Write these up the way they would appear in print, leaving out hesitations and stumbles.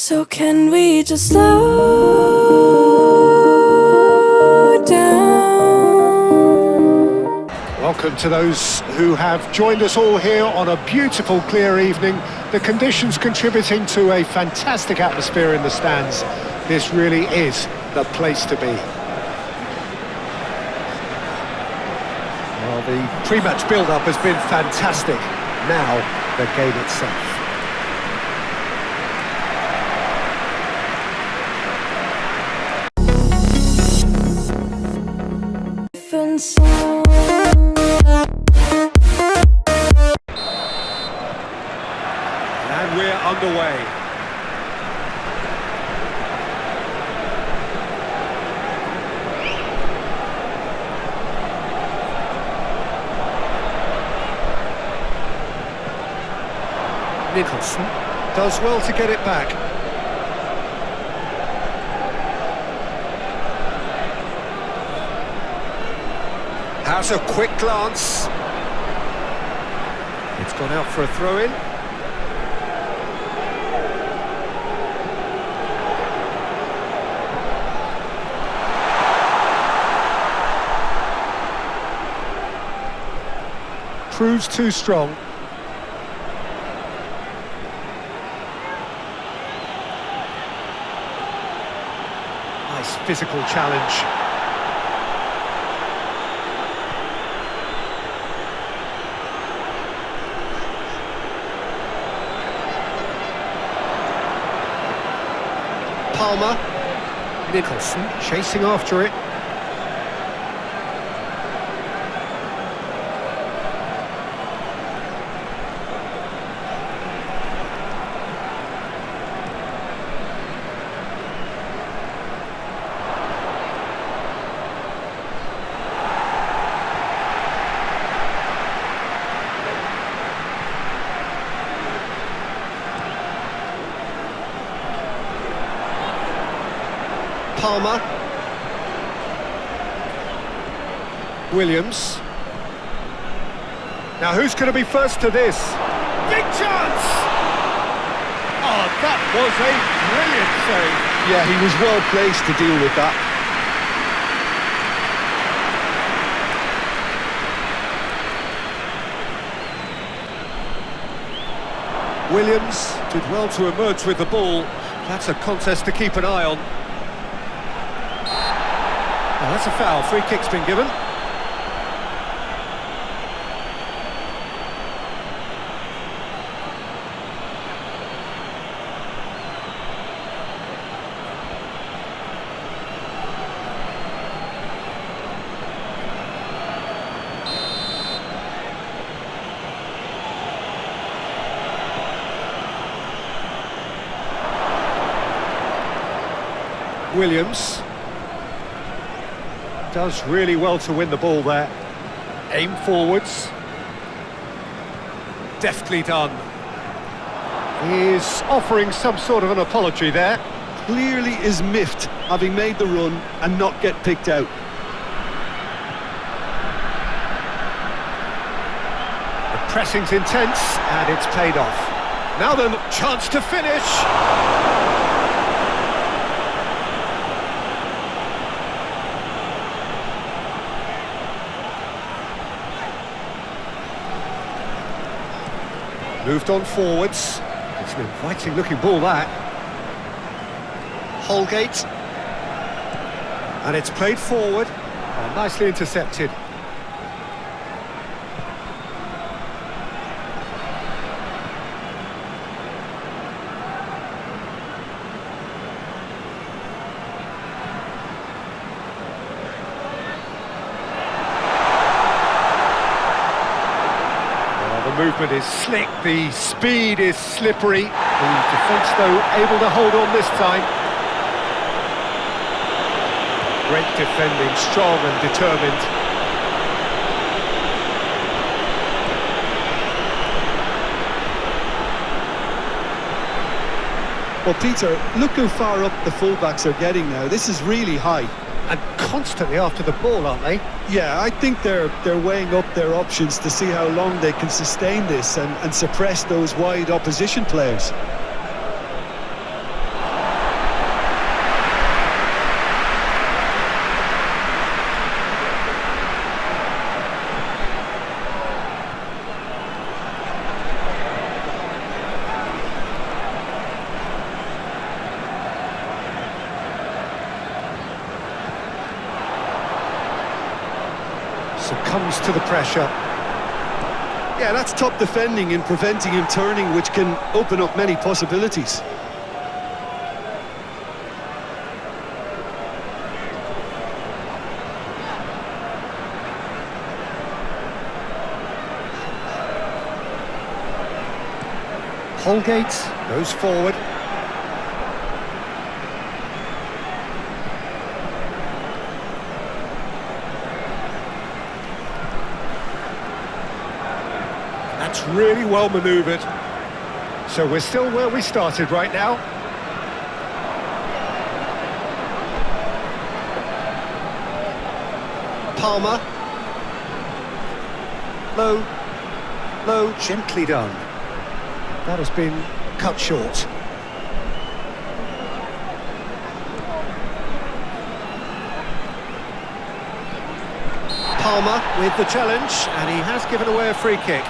So can we just slow down? Welcome to those who have joined us all here on a beautiful, clear evening. The conditions contributing to a fantastic atmosphere in the stands. This really is the place to be. Well, the pre-match build-up has been fantastic. Now, the game itself. And we're underway. Nicholson does well to get it back. Has a quick glance. It's gone out for a throw-in. Proves too strong. Nice physical challenge. Palmer. Nicholson chasing after it. Palmer. Williams. Now who's going to be first to this? Big chance! Oh, that was a brilliant save. Yeah, he was well placed to deal with that. Williams did well to emerge with the ball. That's a contest to keep an eye on. Oh, that's a foul. Free kick's been given. Williams does really well to win the ball there. Aim forwards. Deftly done. He's offering some sort of an apology there. Clearly is miffed, having made the run and not get picked out. The pressing's intense and it's paid off. Now then, chance to finish. Moved on forwards. It's an inviting looking ball, that. Holgate. And it's played forward. Oh, nicely intercepted. The movement is slick, the speed is slippery. The defence, though, able to hold on this time. Great defending, strong and determined. Well, Peter, look how far up the fullbacks are getting now. This is really high. And constantly after the ball, aren't they? Yeah, I think they're weighing up their options to see how long they can sustain this and suppress those wide opposition players. Succumbs to the pressure. Yeah, that's top defending and preventing him turning, which can open up many possibilities. Holgate goes forward. That's really well manoeuvred. So we're still where we started right now. Palmer. Low, gently done. That has been cut short. Palmer with the challenge, and he has given away a free kick.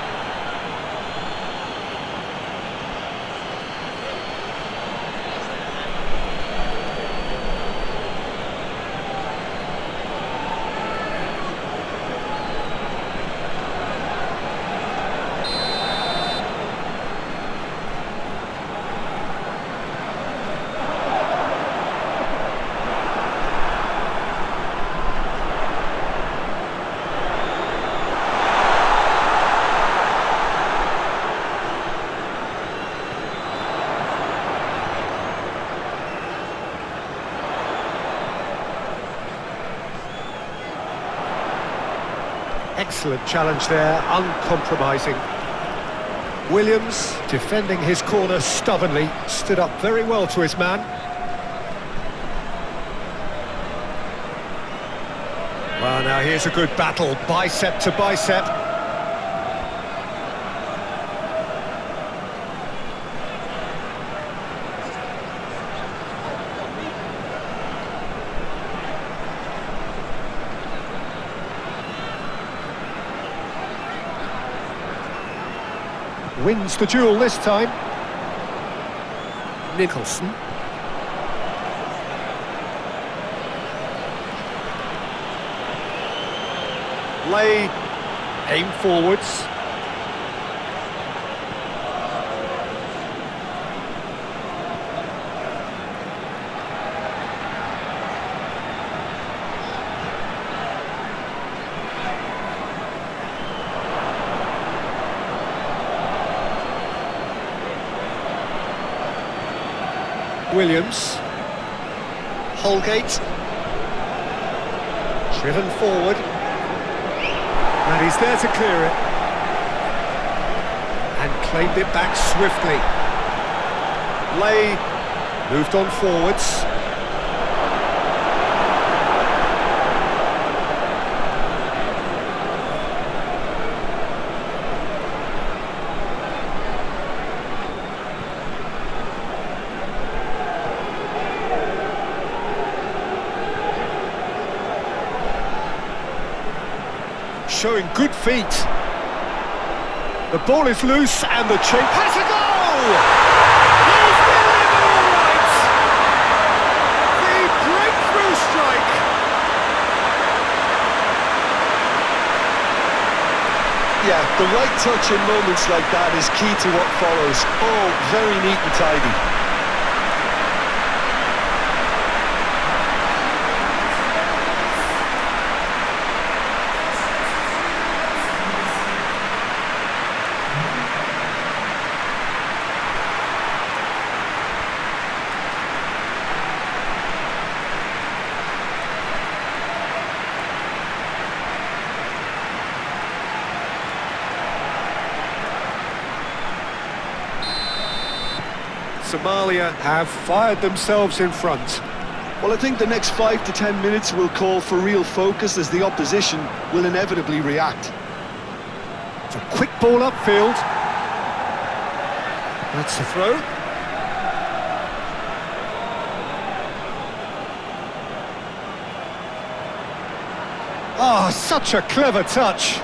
Excellent challenge there, uncompromising. Williams, defending his corner stubbornly, stood up very well to his man. Well, now here's a good battle, bicep to bicep. Wins the duel this time. Nicholson. Lay, aim forwards. Williams. Holgate. Driven forward. And he's there to clear it. And claimed it back swiftly. Lay moved on forwards. Showing good feet. The ball is loose and the chase has a goal! He's delivered all right! The breakthrough strike! Yeah, the right touch in moments like that is key to what follows. Oh, very neat and tidy. Somalia have fired themselves in front. Well, I think the next 5 to 10 minutes will call for real focus as the opposition will inevitably react. It's a quick ball upfield. That's the throw. Oh, such a clever touch.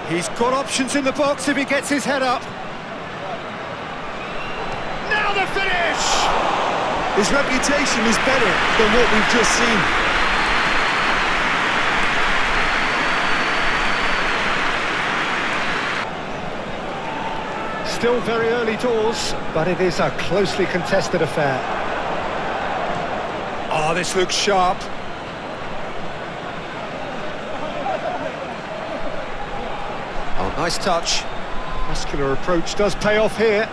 He's got options in the box if he gets his head up. Now the finish! His reputation is better than what we've just seen. still very early doors, but it is a closely contested affair. Oh, this looks sharp. Oh, nice touch. Muscular approach does pay off here.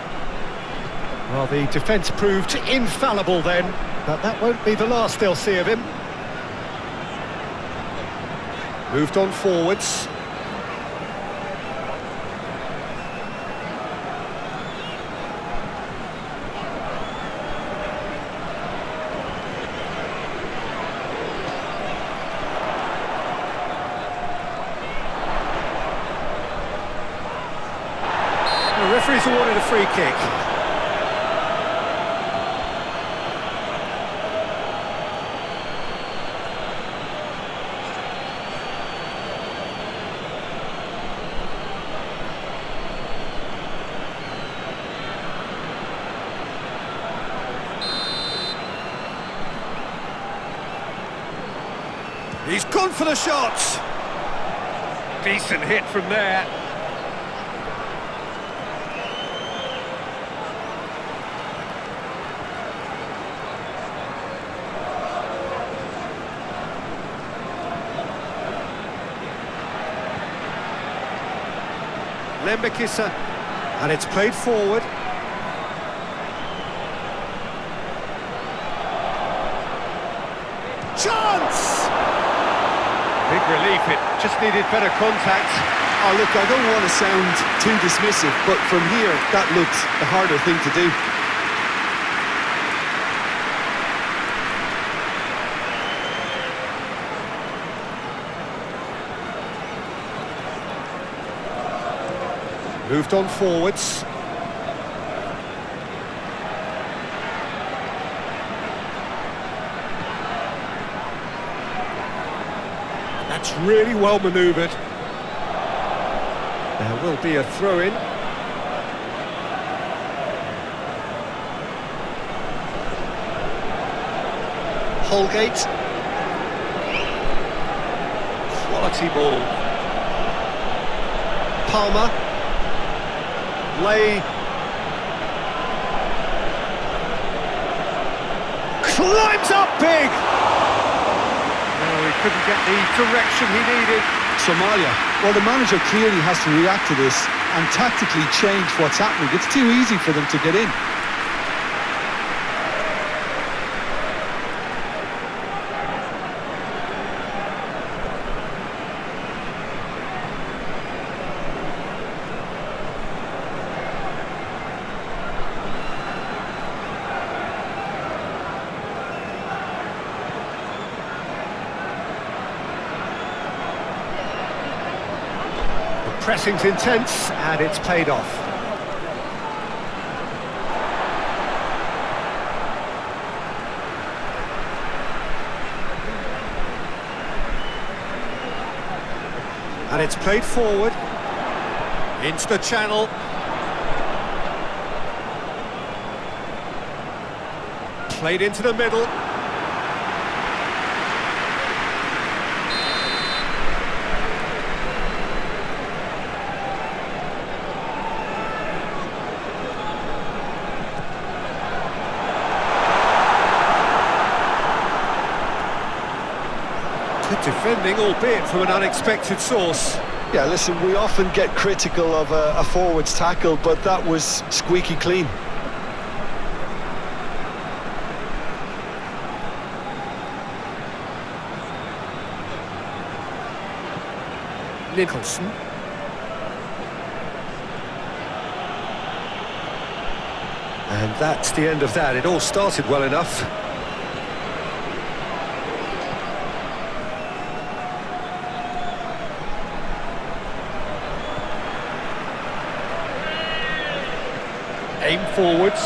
Well, the defence proved infallible then, but that won't be the last they'll see of him. Moved on forwards. The referee's awarded a free kick. He's gone for the shots. Decent hit from there. Lembekisa, and it's played forward. Chance! Big relief, it just needed better contact. Oh, look, I don't want to sound too dismissive, but from here, that looked the harder thing to do. Moved on forwards. That's really well manoeuvred. There will be a throw-in. Holgate. Quality ball. Palmer. Lay. Climbs up big! Oh, he couldn't get the direction he needed. Somalia, well, the manager clearly has to react to this and tactically change what's happening. It's too easy for them to get in. Pressing's intense, and it's paid off. And it's played forward. Into the channel. Played into the middle. Good defending, albeit from an unexpected source. Yeah, listen, we often get critical of a forward's tackle, but that was squeaky clean. Nicholson. And that's the end of that. It all started well enough. Aim forwards.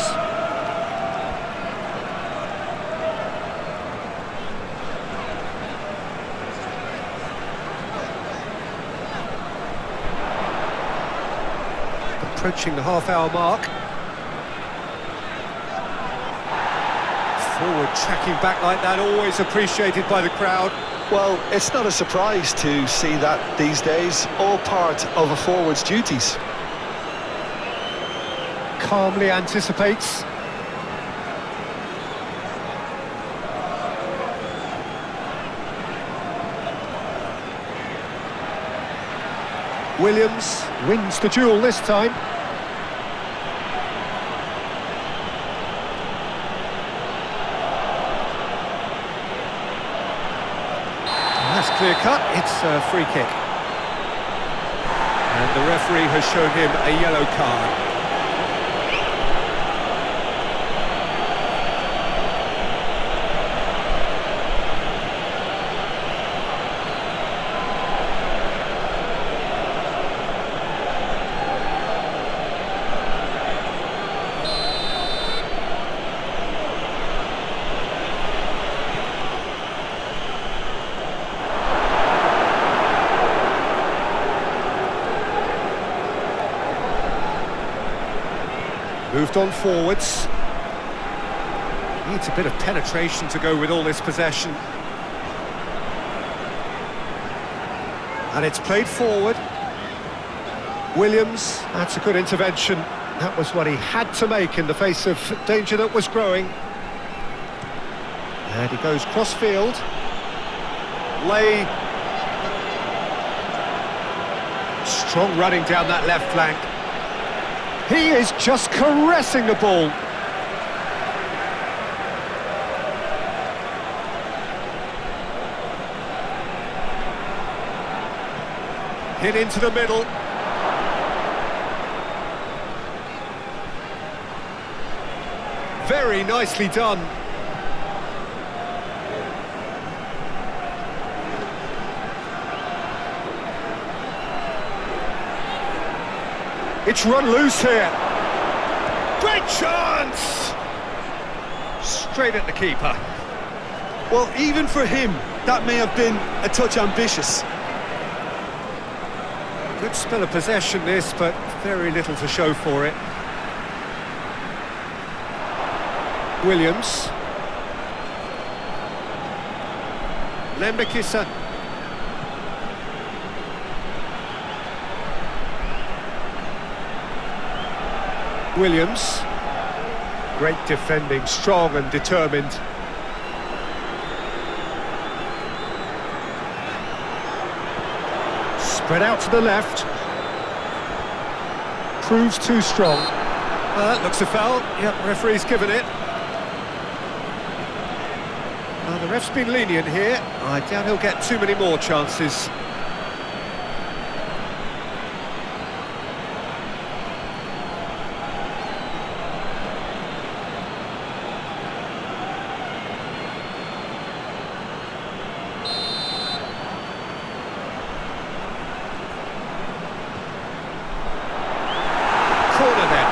Approaching the half-hour mark. Forward tracking back like that, always appreciated by the crowd. Well, it's not a surprise to see that these days, all part of a forward's duties. calmly anticipates. Williams wins the duel this time. And that's clear cut, it's a free kick. And the referee has shown him a yellow card. Moved on forwards. Needs a bit of penetration to go with all this possession. And it's played forward. Williams, that's a good intervention. That was what he had to make in the face of danger that was growing. And he goes cross-field. Lay. Strong running down that left flank. He is just caressing the ball. Hit into the middle. Very nicely done. It's run loose here. Great chance! Straight at the keeper. Well, even for him, that may have been a touch ambitious. Good spell of possession this, but very little to show for it. Williams. Lembekisa. Williams. Great defending, strong and determined. Spread out to the left. Proves too strong. Well, that looks a foul. Yep, referee's given it. Well, the ref's been lenient here. I doubt he'll get too many more chances. Corner then.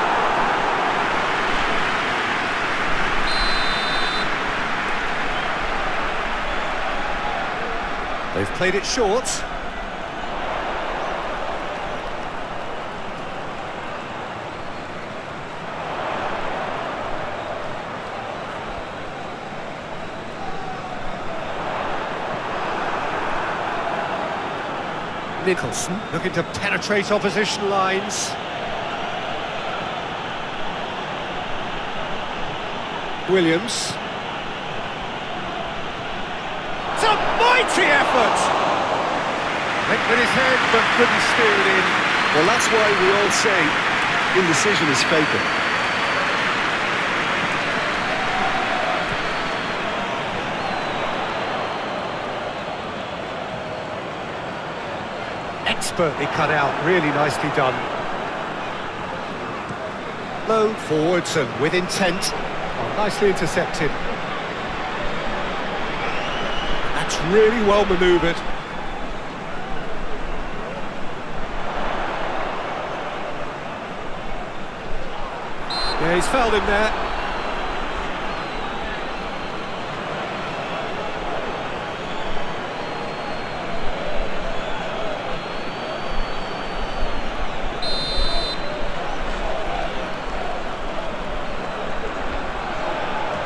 They've played it short. Nicholson looking to penetrate opposition lines. Williams. It's a mighty effort! Went with his head, but couldn't steer it in. Well, that's why we all say indecision is fatal. Expertly cut out, really nicely done. Low forwards and with intent. Oh, nicely intercepted. That's really well manoeuvred. Yeah, he's fouled him there.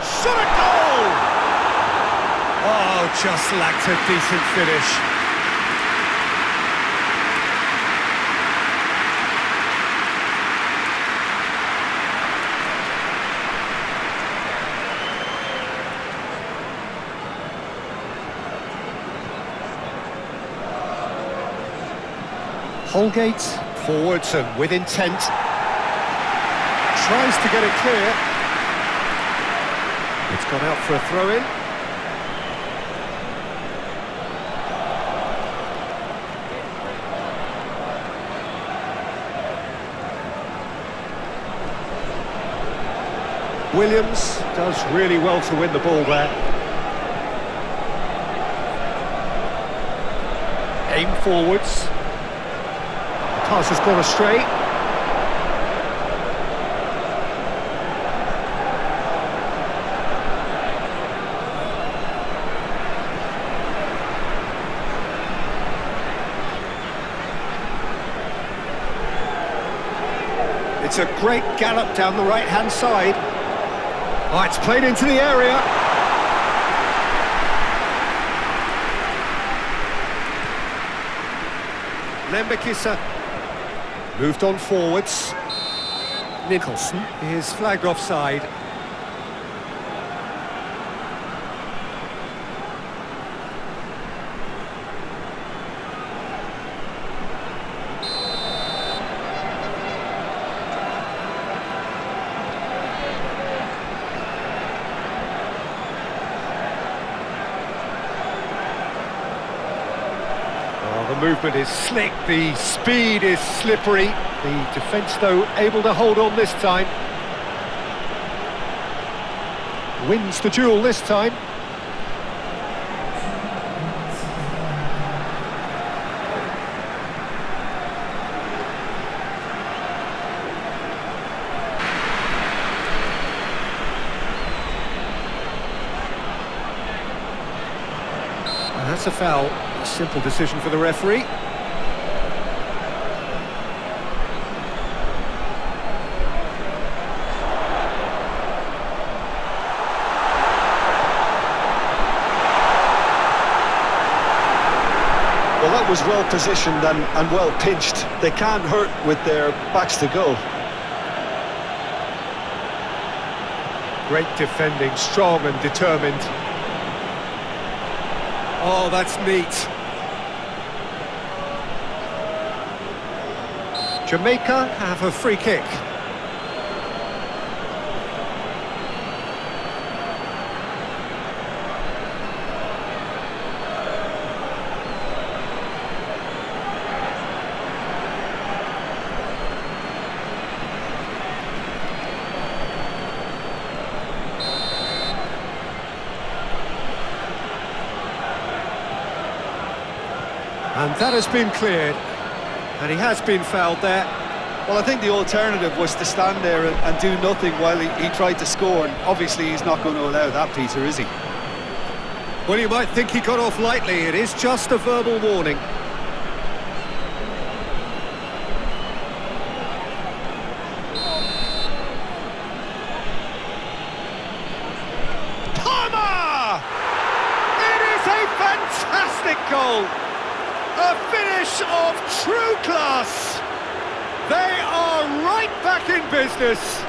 Shot a goal! Oh, just lacked a decent finish. Holgate, forwards and with intent. Tries to get it clear. It's gone out for a throw-in. Williams does really well to win the ball there. Aim forwards. The pass has gone astray. It's a great gallop down the right-hand side. Oh, it's played into the area. Lembekisa moved on forwards. Nicholson is flagged offside. The movement is slick, the speed is slippery. The defence, though, able to hold on this time. Wins the duel this time. And that's a foul. Simple decision for the referee. Well, that was well positioned and well pinched. They can't hurt with their backs to goal. Great defending, strong and determined. Oh, that's neat. Jamaica have a free kick. And that has been cleared. And he has been fouled there. Well, I think the alternative was to stand there and do nothing while he tried to score, and obviously he's not going to allow that, Peter, is he? Well, you might think he got off lightly. It is just a verbal warning. Palmer! It is a fantastic goal! A finish of true class! They are right back in business!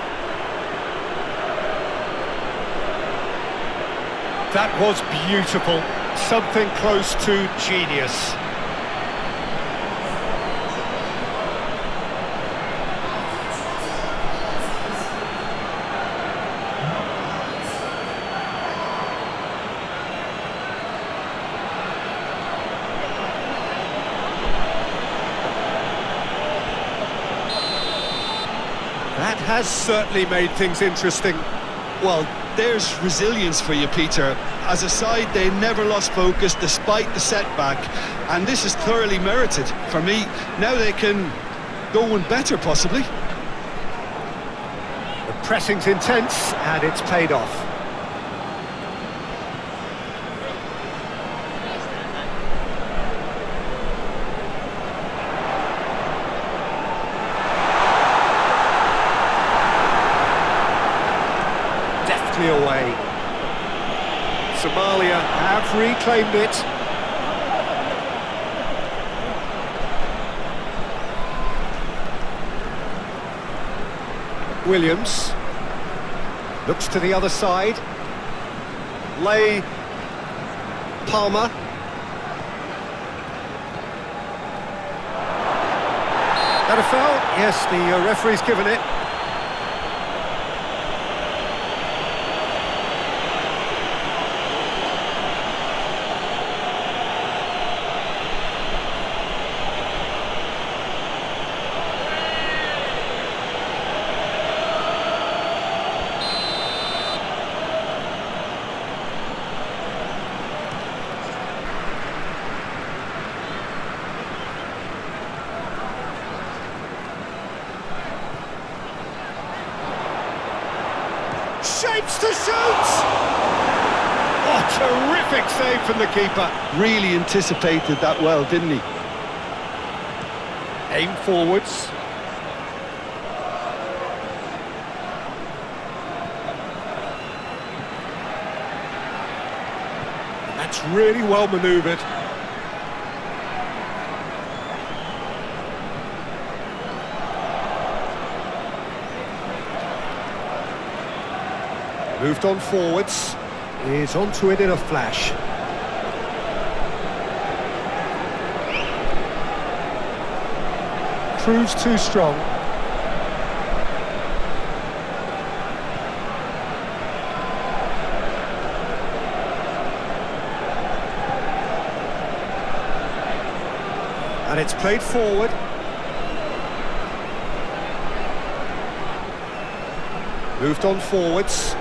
That was beautiful. Something close to genius. That has certainly made things interesting. Well, there's resilience for you, Peter. As a side, they never lost focus despite the setback, and this is thoroughly merited. For me, now they can go one better, possibly. The pressing's intense, and it's paid off. Away. Somalia have reclaimed it. Williams looks to the other side. Palmer. That a foul? Yes, the referee's given it. Shapes to shoot! Oh, terrific save from the keeper. Really anticipated that well, didn't he? Aim forwards. And that's really well manoeuvred. Moved on forwards, is onto it in a flash. Proves too strong. And it's played forward. Moved on forwards.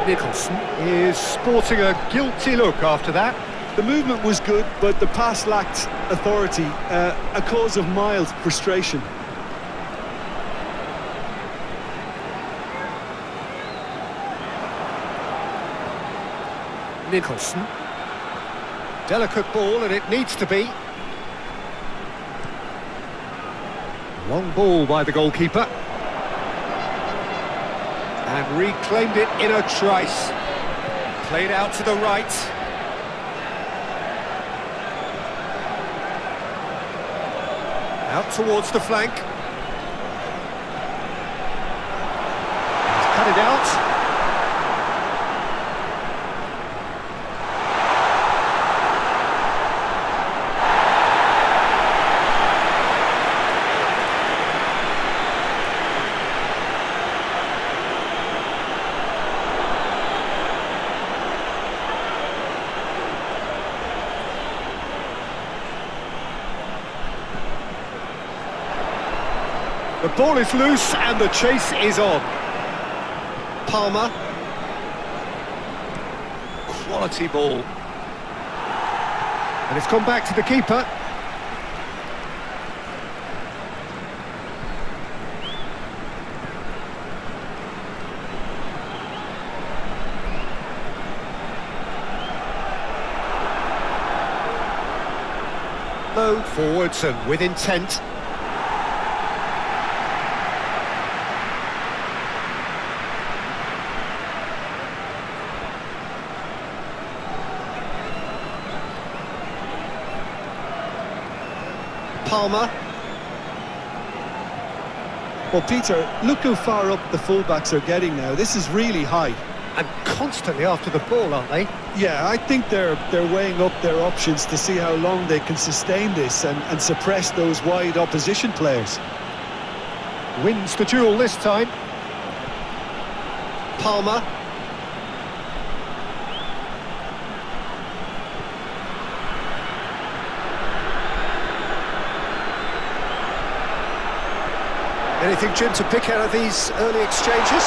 Nicholson is sporting a guilty look after that. The movement was good, but the pass lacked authority, a cause of mild frustration. Nicholson. Delicate ball, and it needs to be. Long ball by the goalkeeper. And reclaimed it in a trice. Played out to the right. Out towards the flank. He's cut it out. The ball is loose and the chase is on. Palmer. Quality ball. And it's gone back to the keeper. Low forwards and with intent. Palmer. Well, Peter, look how far up the fullbacks are getting now. This is really high. And constantly after the ball, aren't they? Yeah, I think they're weighing up their options to see how long they can sustain this and suppress those wide opposition players. Wins the duel this time. Palmer. Anything, Jim, to pick out of these early exchanges?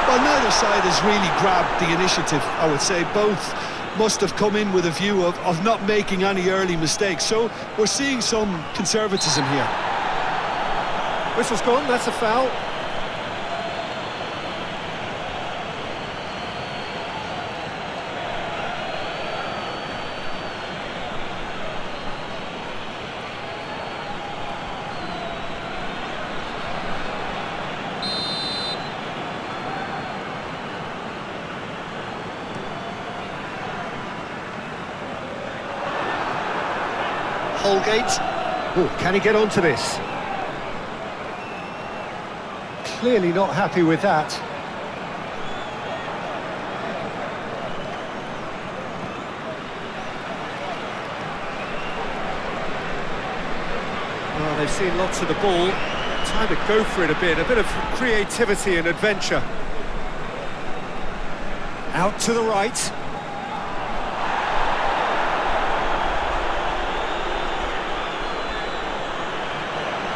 Well, neither side has really grabbed the initiative, I would say. Both must have come in with a view of not making any early mistakes. So we're seeing some conservatism here. Whistle's gone, that's a foul. Holgate. Ooh, can he get onto this? Clearly not happy with that. they've seen lots of the ball. Time to go for it a bit of creativity and adventure. Out to the right.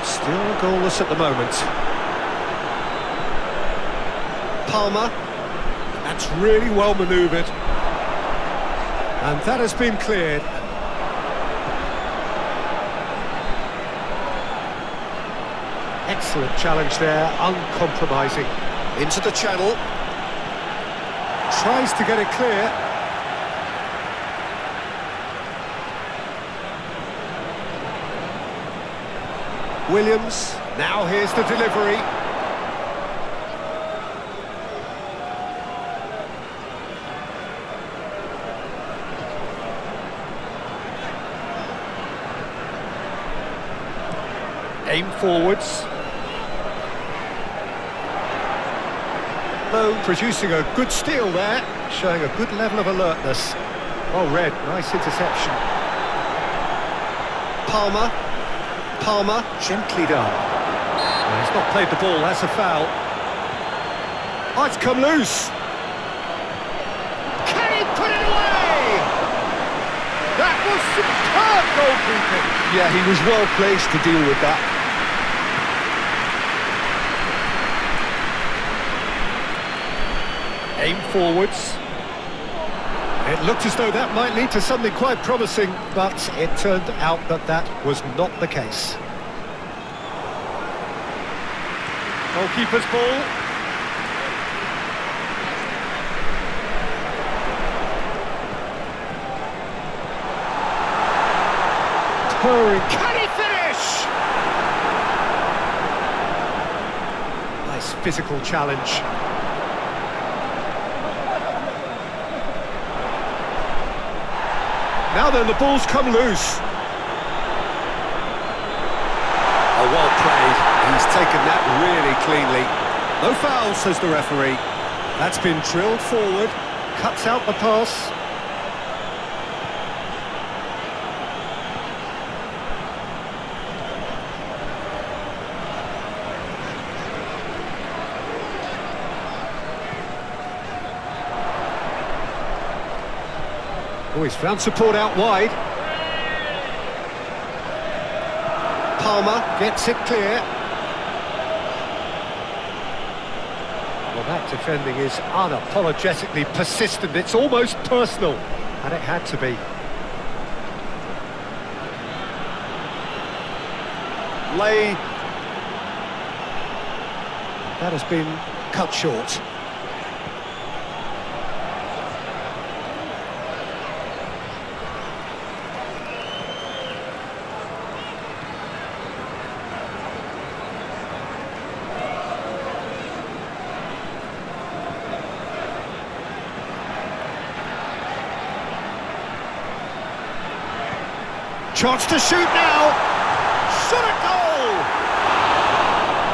Still goalless at the moment. Palmer. That's really well manoeuvred. And that has been cleared. Excellent challenge there, uncompromising. Into the channel. Tries to get it clear. Williams, now here's the delivery. Aim forwards. Producing a good steal there, showing a good level of alertness. Well read, nice interception. Palmer, gently done. Well, he's not played the ball, that's a foul. Oh, it's come loose. Can he put it away? That was superb goalkeeping. Yeah, he was well placed to deal with that. Aim forwards. It looked as though that might lead to something quite promising, but it turned out that that was not the case. Goalkeeper's ball. Touring. Can he finish? Nice physical challenge. Now then, the ball's come loose. Oh, well played. He's taken that really cleanly. No foul, says the referee. That's been drilled forward. Cuts out the pass. Oh, he's found support out wide. Palmer gets it clear. Well, that defending is unapologetically persistent. It's almost personal, and it had to be. Lay. That has been cut short. Chance to shoot now! Shot a goal!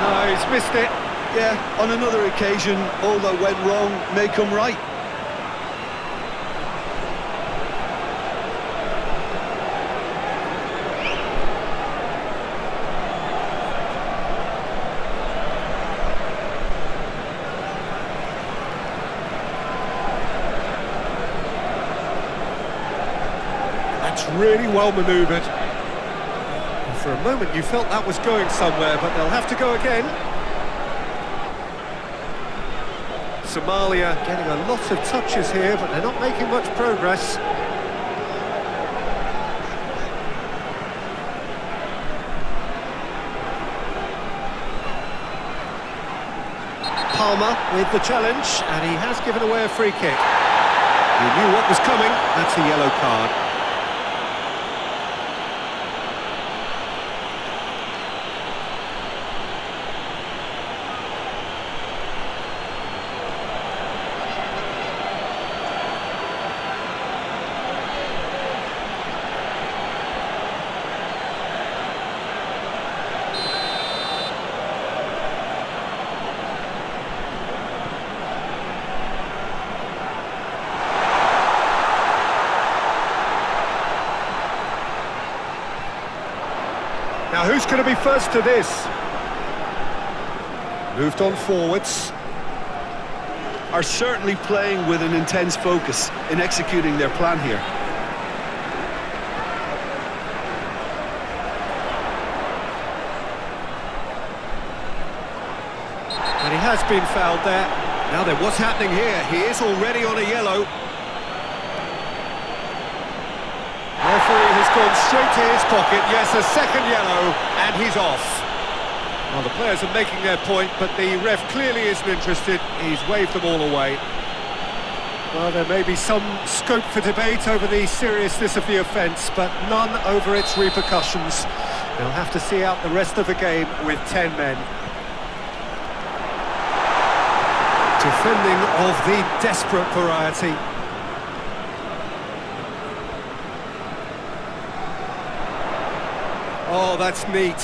No, he's missed it. Yeah, on another occasion, all that went wrong may come right. Really well manoeuvred. And for a moment you felt that was going somewhere, but they'll have to go again. Somalia getting a lot of touches here, but they're not making much progress. Palmer with the challenge, and he has given away a free kick. He knew what was coming. That's a yellow card. who's going to be first to this? Moved on forwards. Are certainly playing with an intense focus in executing their plan here. And he has been fouled there. Now then, what's happening here? He is already on a yellow. Referee has gone straight to his pocket. Yes, a second yellow, and he's off. Well, the players are making their point, but the ref clearly isn't interested. He's waved them all away. Well, there may be some scope for debate over the seriousness of the offence, but none over its repercussions. They'll have to see out the rest of the game with 10 men. Defending of the desperate variety. Oh, that's neat.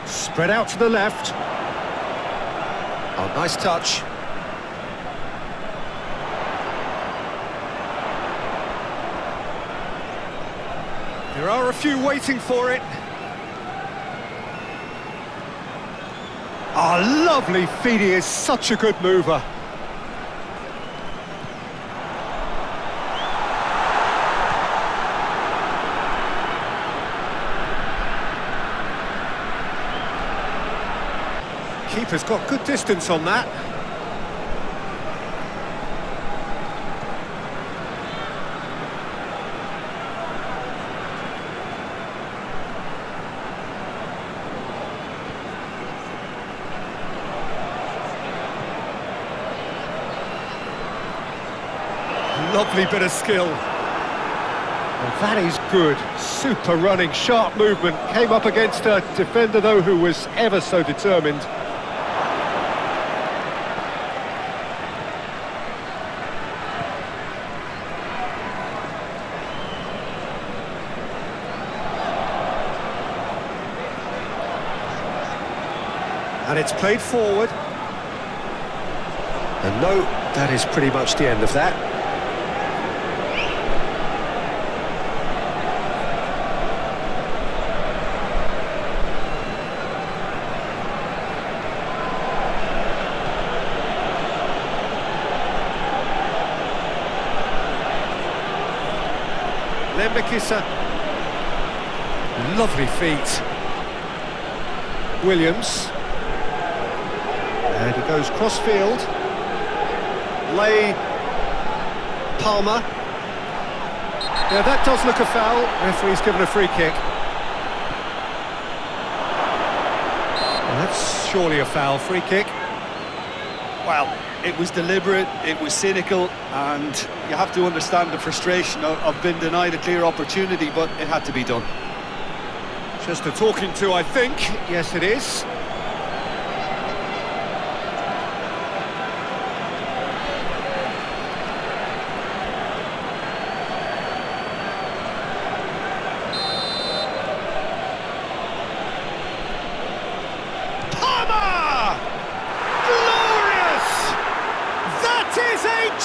Spread out to the left. Oh, nice touch. There are a few waiting for it. Oh, lovely feed. He is such a good mover. Keeper's got good distance on that. Lovely bit of skill. Well, that is good. Super running, sharp movement. Came up against a defender, though, who was ever so determined. And it's played forward. And no, that is pretty much the end of that. Lembekisa. Lovely feet. Williams. And he goes cross-field. Palmer. Yeah, that does look a foul. Referee's given a free kick. Well, that's surely a foul. Free kick. Well, it was deliberate, it was cynical, and you have to understand the frustration of being denied a clear opportunity, but it had to be done. Just a talking to, I think. Yes, it is.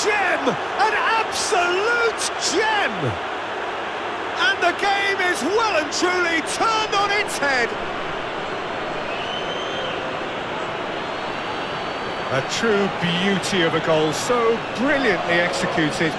Gem! An absolute gem! And the game is well and truly turned on its head. A true beauty of a goal, so brilliantly executed.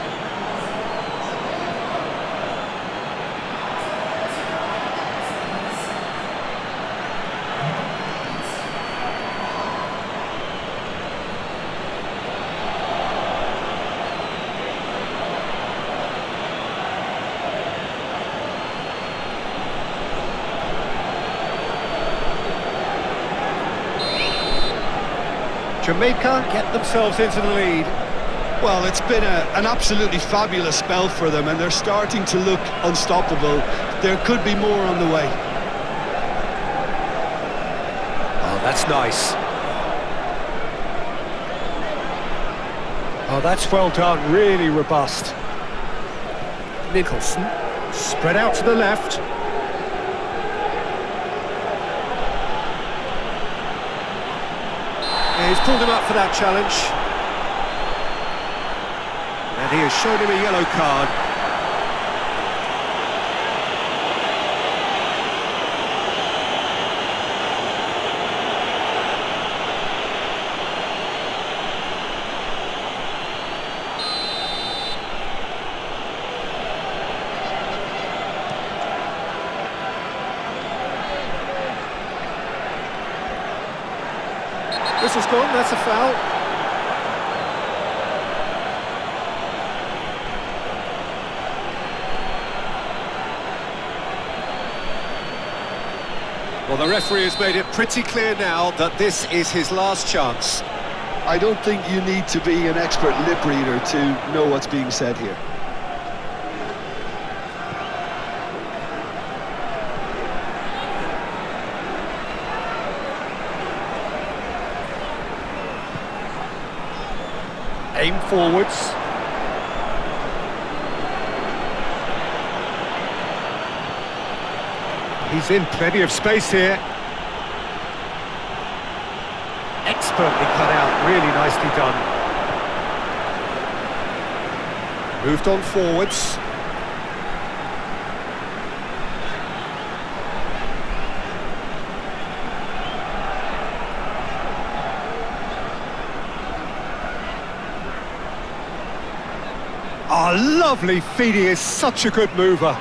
Jamaica get themselves into the lead. Well, it's been an absolutely fabulous spell for them, and they're starting to look unstoppable. There could be more on the way. Oh, that's nice. Oh, that's well done, really robust. Nicholson, spread out to the left. He's pulled him up for that challenge. And he has shown him a yellow card. whistle's gone, that's a foul. Well, the referee has made it pretty clear now that this is his last chance. I don't think you need to be an expert lip reader to know what's being said here. Aim forwards. He's in plenty of space here. Expertly cut out, really nicely done. Moved on forwards. Oh, lovely feed, he is such a good mover.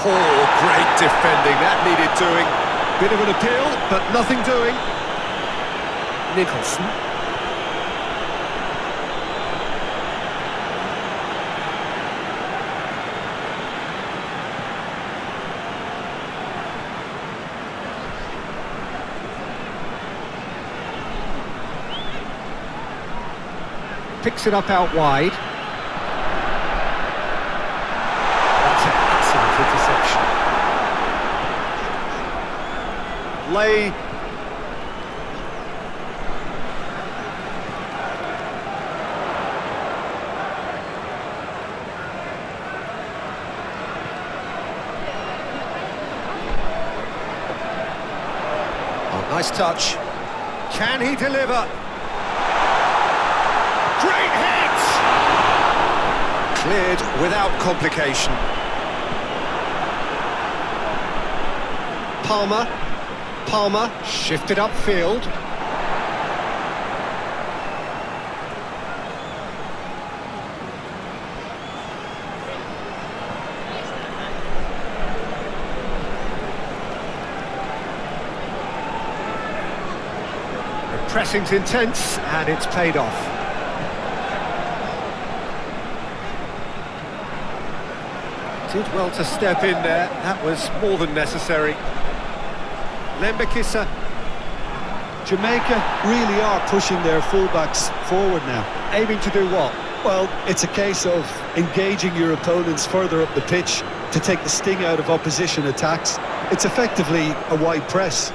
Oh, great defending, that needed doing. Bit of an appeal, but nothing doing. Nicholson. Picks it up out wide. That's an excellent interception. Lay. Oh, nice touch. Can he deliver? Great hit! Cleared without complication. Palmer shifted upfield. The pressing's intense and it's paid off. Did well to step in there, that was more than necessary. Lembekisa. Jamaica really are pushing their fullbacks forward now. Aiming to do what? Well, it's a case of engaging your opponents further up the pitch to take the sting out of opposition attacks. It's effectively a wide press.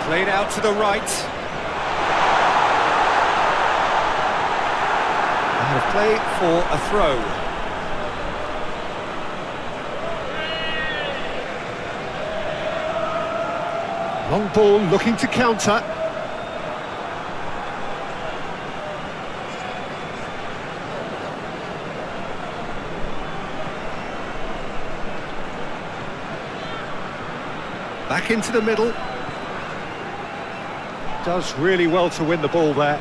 Played out to the right. Out of play for a throw. Long ball looking to counter. Back into the middle. Does really well to win the ball there.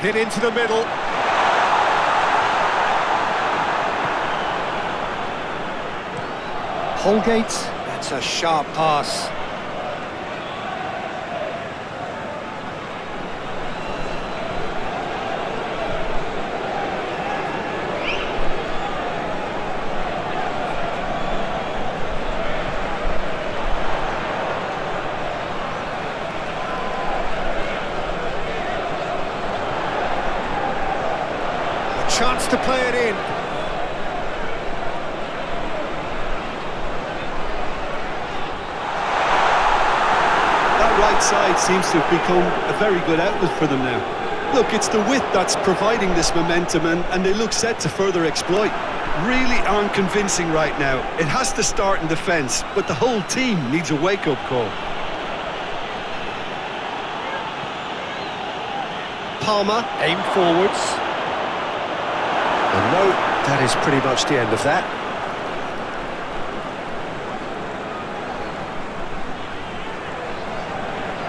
Hit into the middle. Holgate, that's a sharp pass. Chance to play it in. That right side seems to have become a very good outlet for them now. Look, it's the width that's providing this momentum and they look set to further exploit. really aren't convincing right now. It has to start in defence, but the whole team needs a wake-up call. Palmer, aim forwards. And no, that is pretty much the end of that.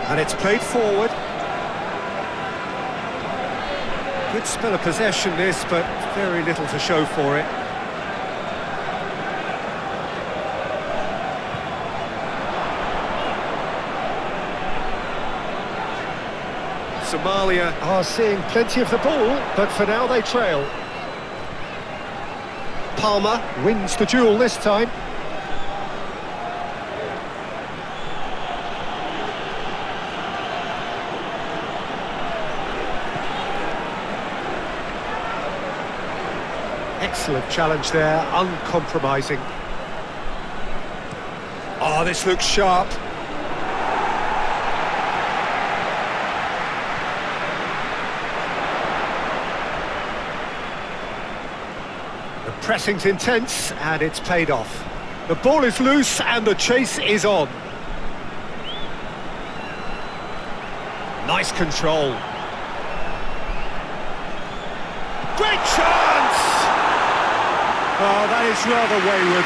And it's played forward. Good spell of possession this, but very little to show for it. Somalia are seeing plenty of the ball, but for now they trail. Palmer wins the duel this time. Excellent challenge there, uncompromising. Oh, this looks sharp. The pressing's intense, and it's paid off. The ball is loose, and the chase is on. Nice control. Great chance! Oh, that is rather wayward.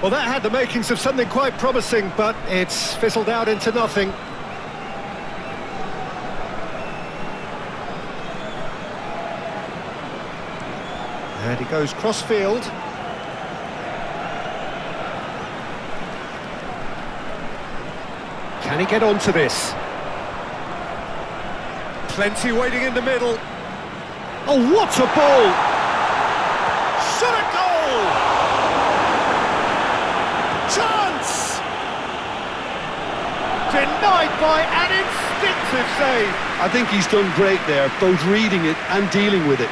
Well, that had the makings of something quite promising, but it's fizzled out into nothing. And he goes cross-field. Can he get onto this? Plenty waiting in the middle. Oh, what a ball! Shot a goal! Chance! Denied by an instinctive save. I think he's done great there, both reading it and dealing with it.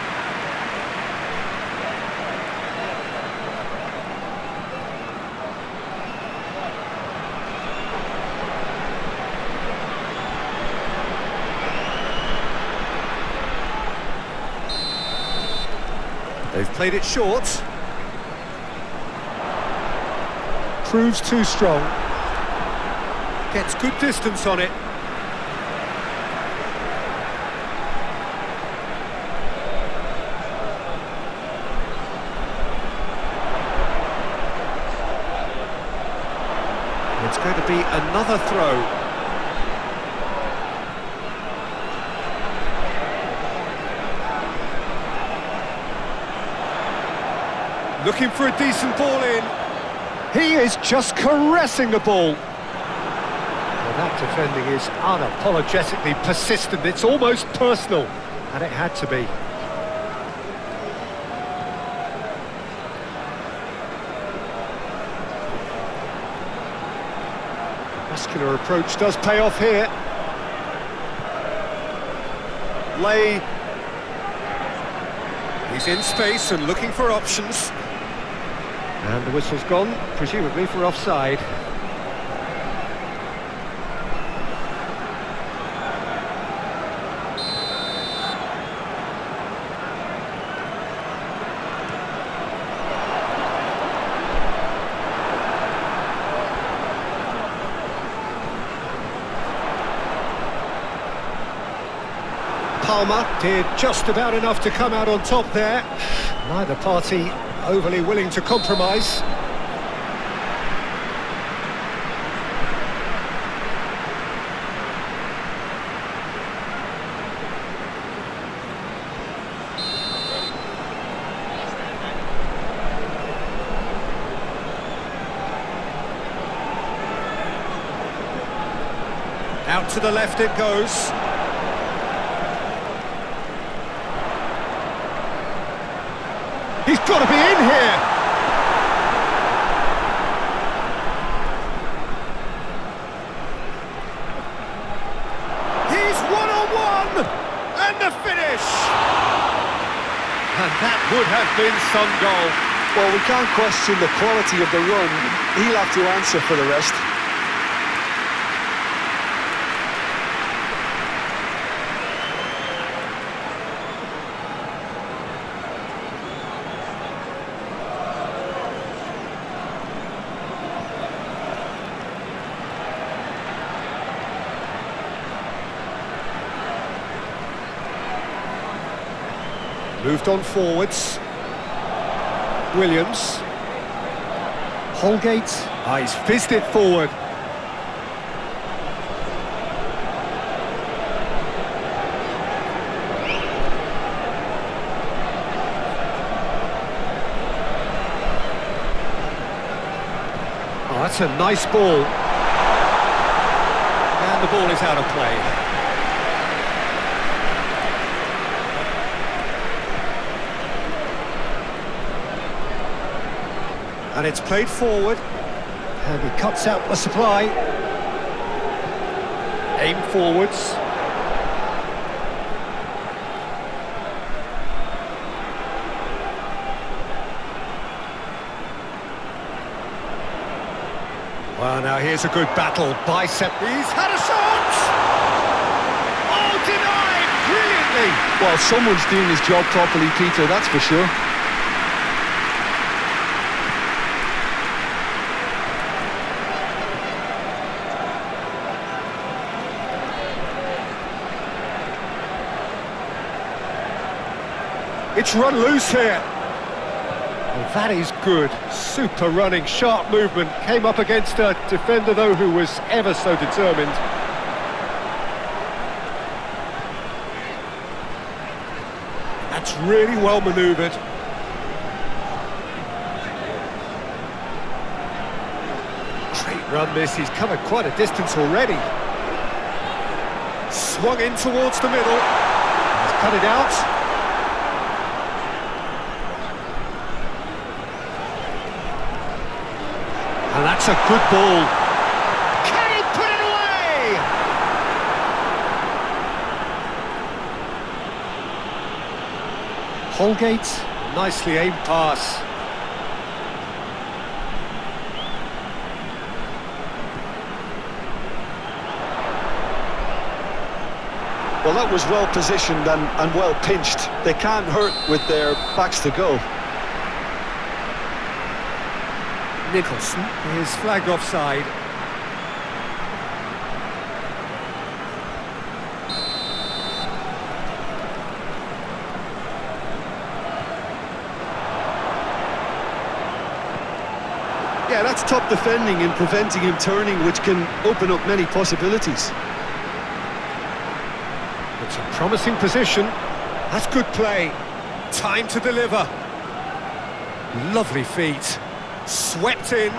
They've played it short. Proves too strong. Gets good distance on it. It's going to be another throw. Looking for a decent ball in. He is just caressing the ball. Well, that defending is unapologetically persistent. It's almost personal, and it had to be. Muscular approach does pay off here. Lay. He's in space and looking for options. And the whistle's gone, presumably for offside. Palmer did just about enough to come out on top there. Neither party overly willing to compromise. Out to the left it goes. He's got to be in here! And the finish! And that would have been some goal. Well, we can't question the quality of the run. He'll have to answer for the rest. Moved on forwards. Williams. Holgate. He's fizzed it forward. Oh, that's a nice ball. And the ball is out of play. And it's played forward, and he cuts out the supply. Aim forwards. Well, now here's a good battle. Bicep. He's had a shot! Oh, denied! Brilliantly! Well, someone's doing his job properly, Peter, that's for sure. It's run loose here. Well, that is good. Super running, sharp movement. Came up against a defender, though, who was ever so determined. That's really well manoeuvred. Great run, this. He's covered quite a distance already. Swung in towards the middle. He's cut it out. And that's a good ball. Can he put it away? Holgate, nicely aimed pass. Well, that was well positioned and well pinched. They can't hurt with their backs to go. Nicholson is flagged offside. Yeah, that's top defending and preventing him turning, which can open up many possibilities. It's a promising position. That's good play. Time to deliver. Lovely feet. Swept in.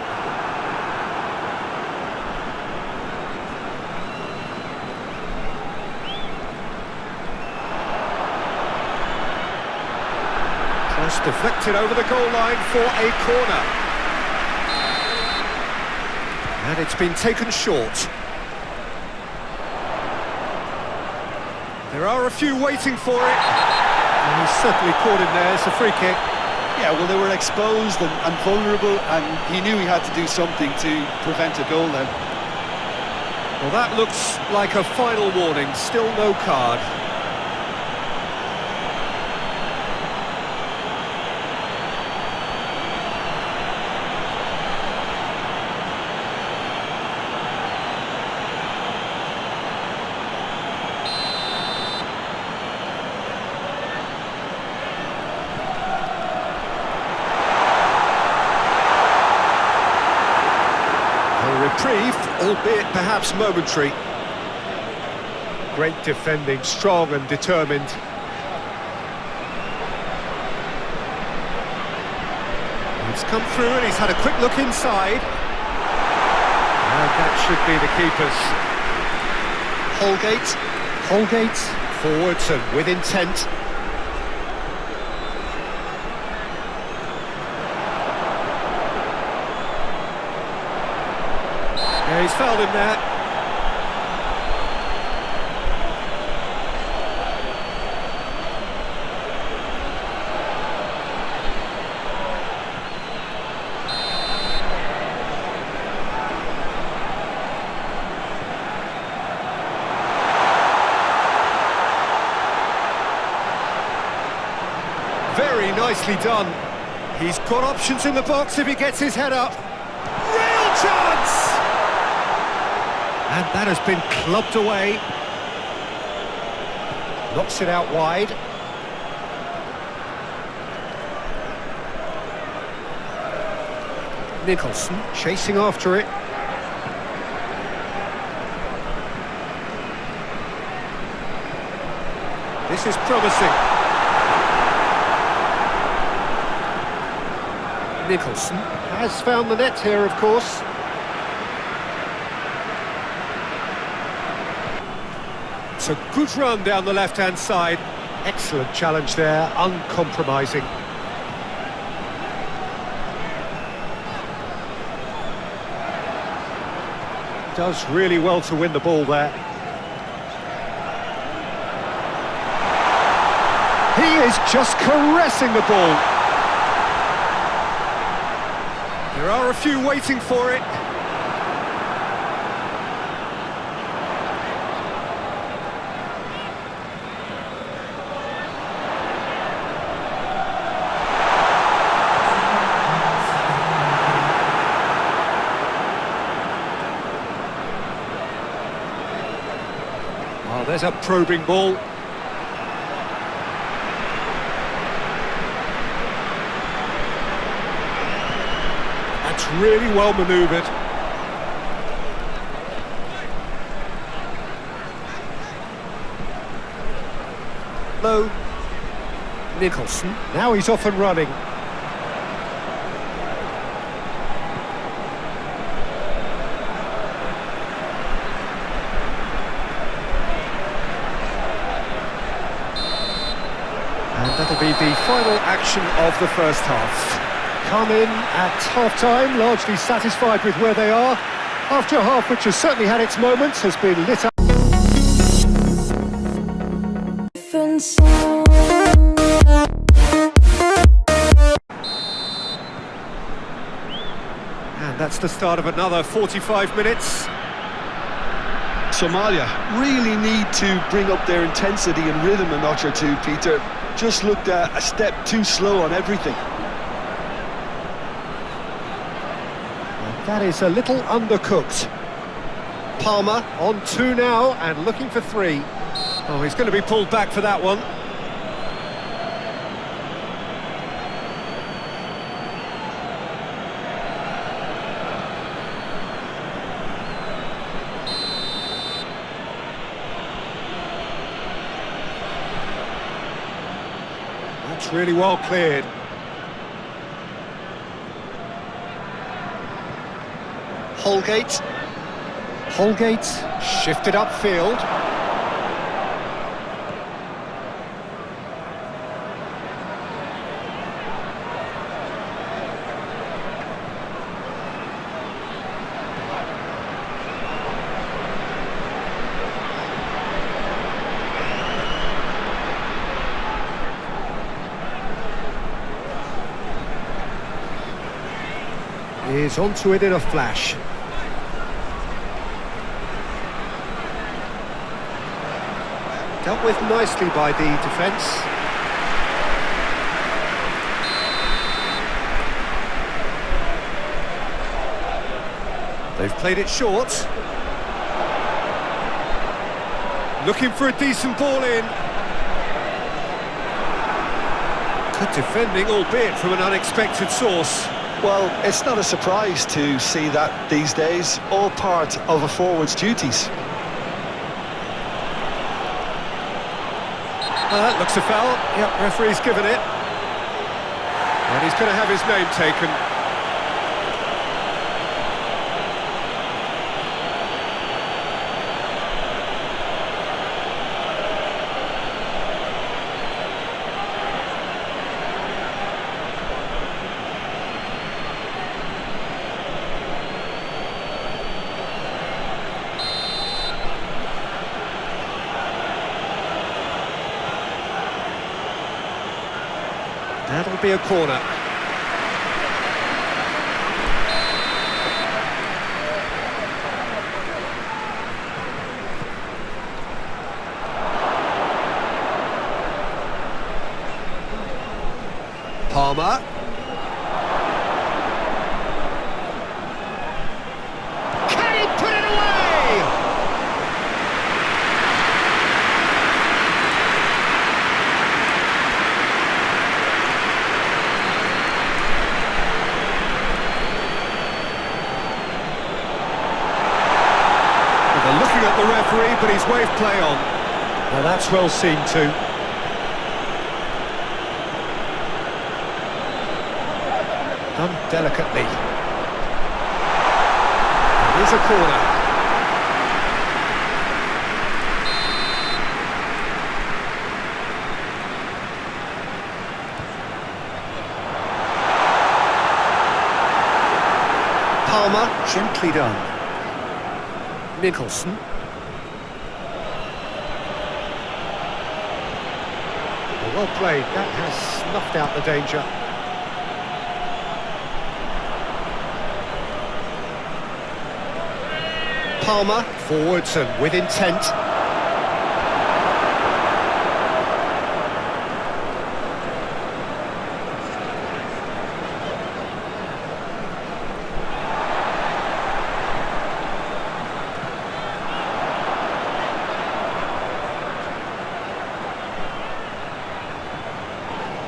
Cross deflected over the goal line for a corner. And it's been taken short. There are a few waiting for it. And he's certainly caught him there. It's a free kick. Yeah, well, they were exposed and vulnerable, and he knew he had to do something to prevent a goal then. Well, that looks like a final warning. Still no card. Reprieve, albeit perhaps momentary. Great defending, strong and determined. He's come through and he's had a quick look inside. And that should be the keepers. Holgate, forwards and with intent. Yeah, he's fouled him there. nicely done. He's got options in the box if he gets his head up. Real chance! And that has been clubbed away. Knocks it out wide. Nicholson chasing after it. This is promising. Nicholson has found the net here, of course. It's a good run down the left-hand side. Excellent challenge there, uncompromising. Does really well to win the ball there. He is just caressing the ball. There are a few waiting for it. Oh, there's a probing ball. Really well manoeuvred. Low. Nicholson. Now he's off and running. And that'll be the final action of the first half. Come in at half-time, largely satisfied with where they are, after a half which has certainly had its moments, has been lit up. And that's the start of another 45 minutes. Somalia really need to bring up their intensity and rhythm a notch or two, Peter. Just looked a step too slow on everything. That is a little undercooked. Palmer on 2 now and looking for 3. Oh, he's going to be pulled back for that one. That's really well cleared. Holgate shifted upfield. He's onto it in a flash. Dealt with nicely by the defence. They've played it short. Looking for a decent ball in. Good defending, albeit from an unexpected source. Well, it's not a surprise to see that these days, all part of a forward's duties. That looks a foul. Yep, referee's given it. And he's going to have his name taken. That'll be a corner. Palmer. Can he put it away? Well, they're looking at the referee, but he's waved play on. Now that's well seen too. Done delicately. Here's a corner. Palmer, gently done. Nicholson. Well played, that has snuffed out the danger. Palmer. Forwards and with intent.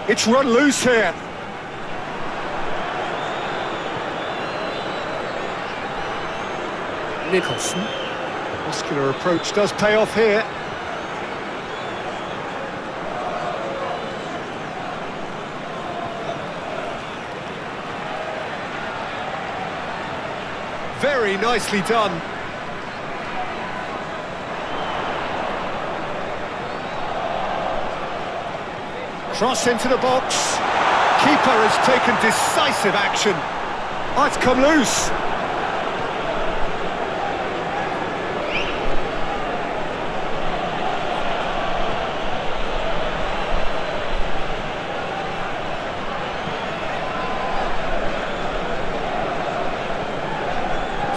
It's run loose here. Nicholson. Muscular approach does pay off here. Very nicely done. Cross into the box. Keeper has taken decisive action. Oh, it's come loose.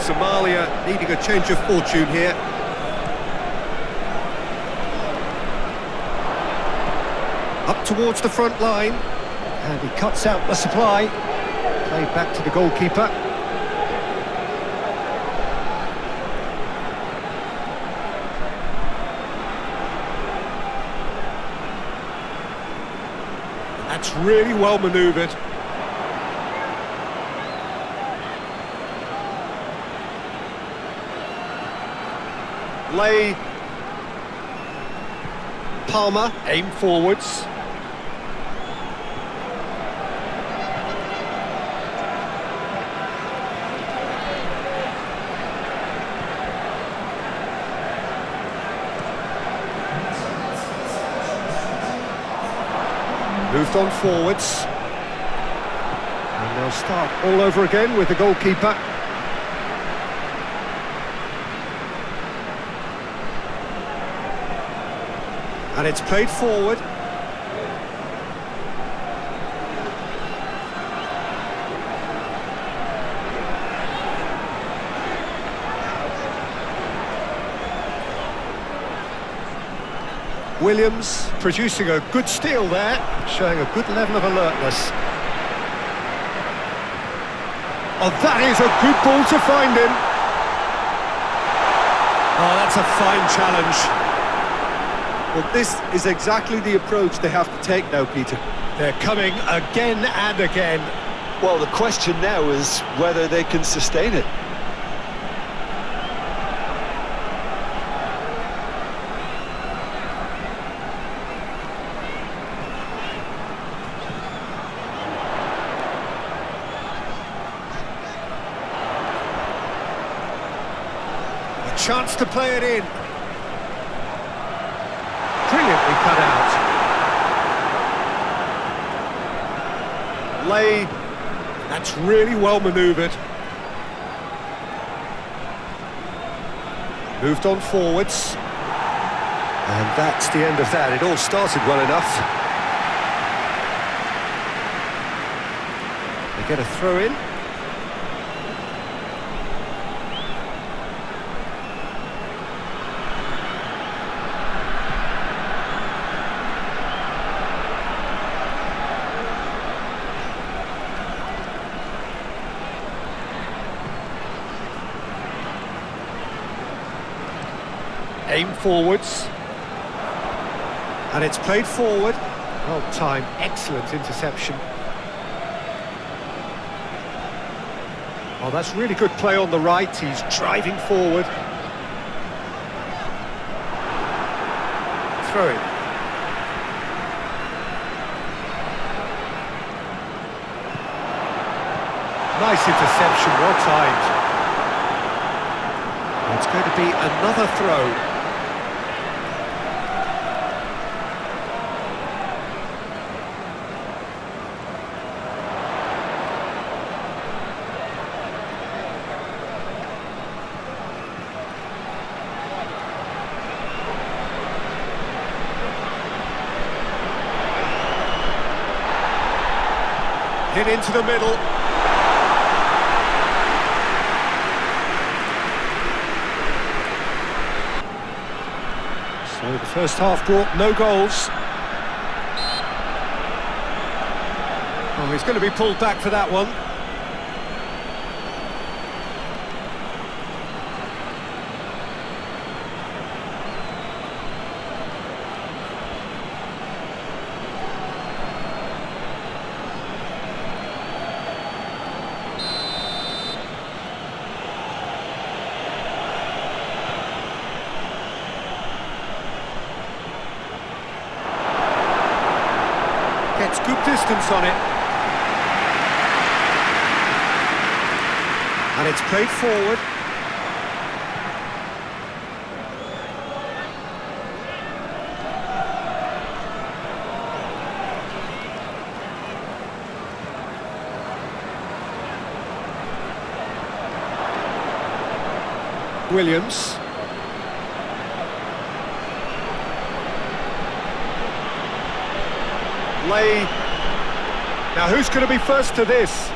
Somalia needing a change of fortune here. Up towards the front line. And he cuts out the supply. Played back to the goalkeeper. That's really well manoeuvred. Lay. Palmer. Aim forwards. Moved on forwards. And they'll start all over again with the goalkeeper. And it's played forward. Williams producing a good steal there, showing a good level of alertness. Oh, that is a good ball to find him. Oh, that's a fine challenge. Well, this is exactly the approach they have to take now, Peter. They're coming again and again. Well, the question now is whether they can sustain it. A chance to play it in. Brilliantly cut out. Lay. That's really well manoeuvred. Moved on forwards. And that's the end of that. It all started well enough. They get a throw in. Aim forwards. And it's played forward. Well timed, excellent interception. Oh, that's really good play on the right. He's driving forward. Throw it. Nice interception, well timed. It's going to be another throw. Hit into the middle. So the first half brought no goals. Oh, he's going to be pulled back for that one. Gets good distance on it. And it's played forward. Williams. Now who's going to be first to this?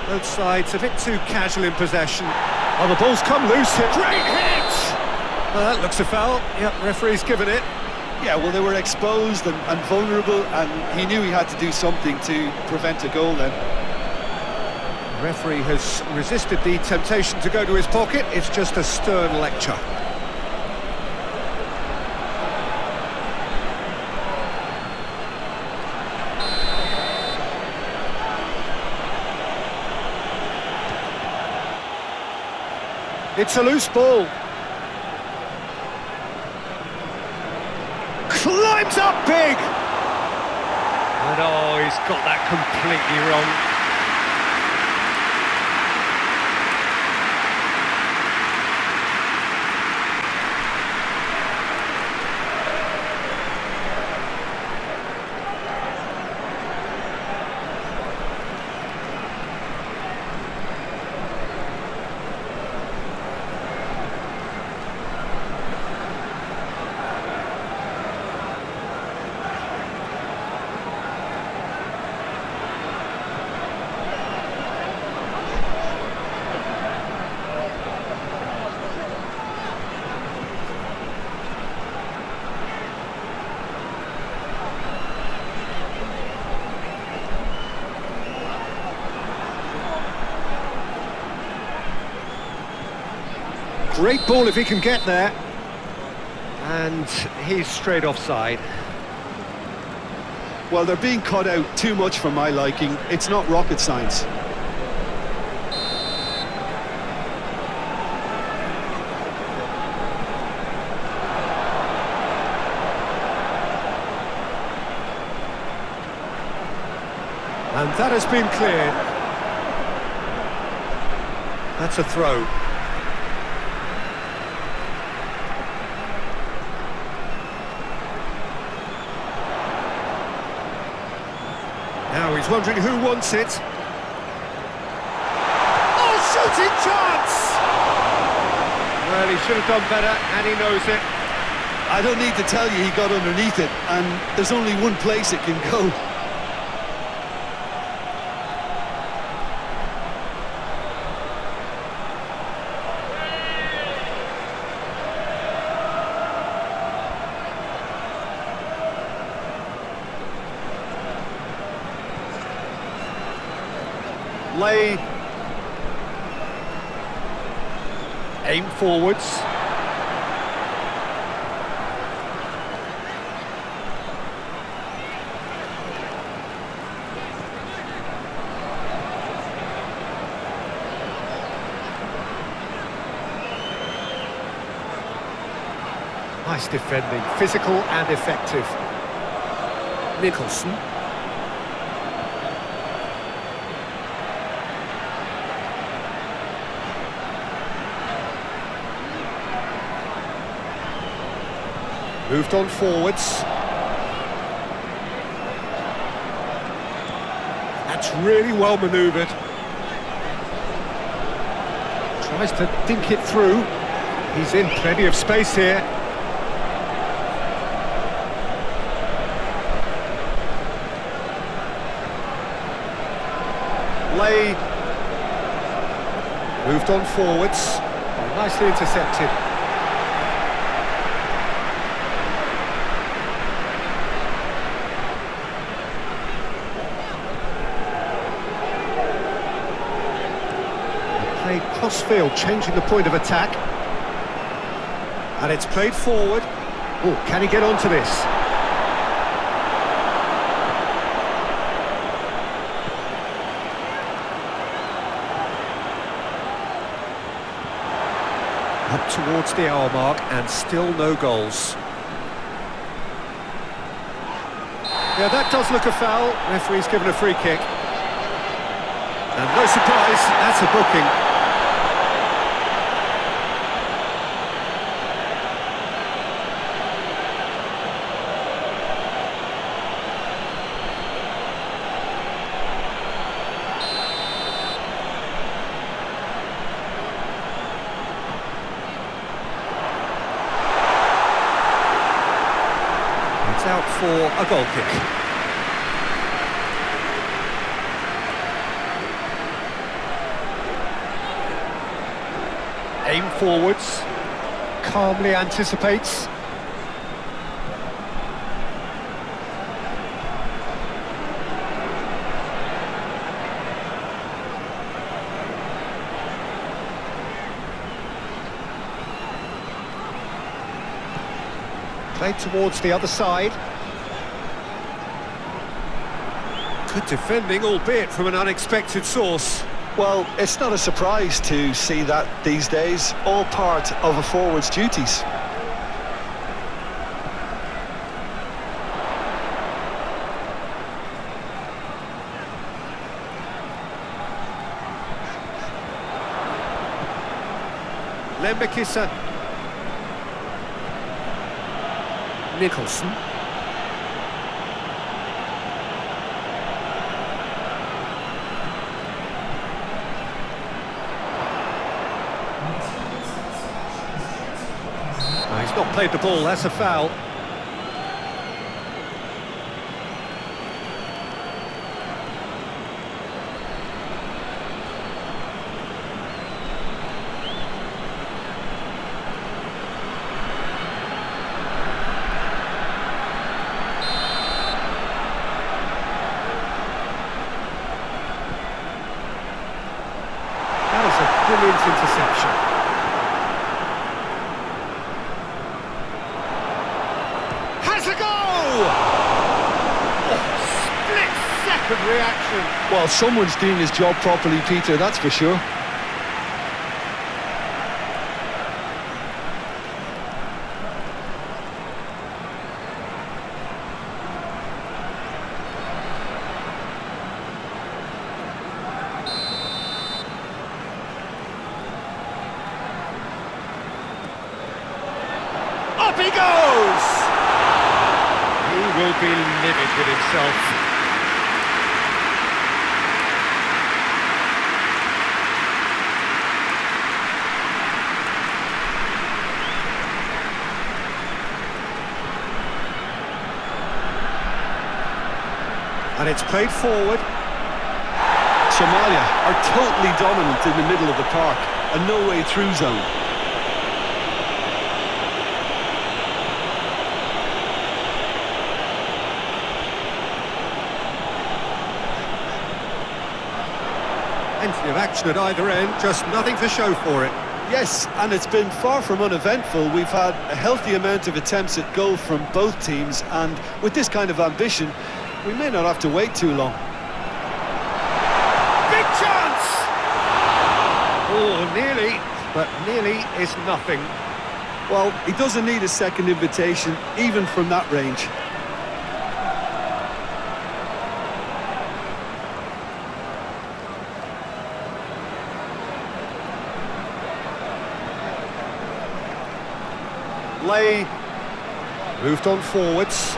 Both sides a bit too casual in possession. Oh, the ball's come loose here. Great hit! Well, that looks a foul. Yep, referee's given it. Yeah, well, they were exposed and vulnerable, and he knew he had to do something to prevent a goal then. The referee has resisted the temptation to go to his pocket. It's just a stern lecture. It's a loose ball. Climbs up big! And oh, he's got that completely wrong. Great ball if he can get there. And he's straight offside. Well, they're being cut out too much for my liking. It's not rocket science. And that has been cleared. That's a throw. Now he's wondering who wants it. Oh, shooting chance! Well, he should have done better, and he knows it. I don't need to tell you he got underneath it, and there's only one place it can go. Aim forwards. Nice defending, physical and effective. Nicholson. Moved on forwards. That's really well manoeuvred. Tries to dink it through. He's in plenty of space here. Lay. Moved on forwards. Oh, nicely intercepted. Played cross-field, changing the point of attack. And it's played forward. Oh, can he get onto this? Up towards the hour mark and still no goals. Yeah, that does look a foul. Referee's given a free kick. And no surprise, that's a booking. Out for a goal kick. Aim forwards, calmly anticipates. Played towards the other side. Good defending, albeit from an unexpected source. Well, it's not a surprise to see that these days, all part of a forward's duties. Lembekisa. Nicholson. Oh, he's not played the ball, that's a foul. Brilliant interception. Has a goal! Oh, split-second reaction. Well, someone's doing his job properly, Peter, that's for sure. Up he goes! He will be livid with himself. And it's played forward. Somalia are totally dominant in the middle of the park, a no-way through zone. Plenty of action at either end, just nothing to show for it. Yes, and it's been far from uneventful. We've had a healthy amount of attempts at goal from both teams, and with this kind of ambition, we may not have to wait too long. Big chance! Oh, nearly, but nearly is nothing. Well, he doesn't need a second invitation, even from that range. Lay moved on forwards.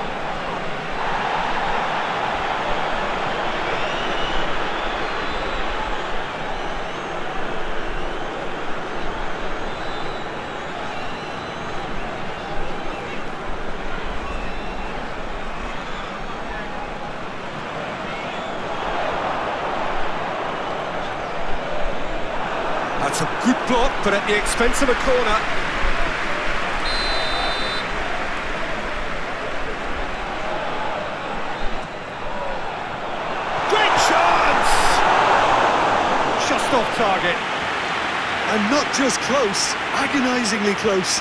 That's a good block, but at the expense of a corner. Off target. And not just close, agonisingly close.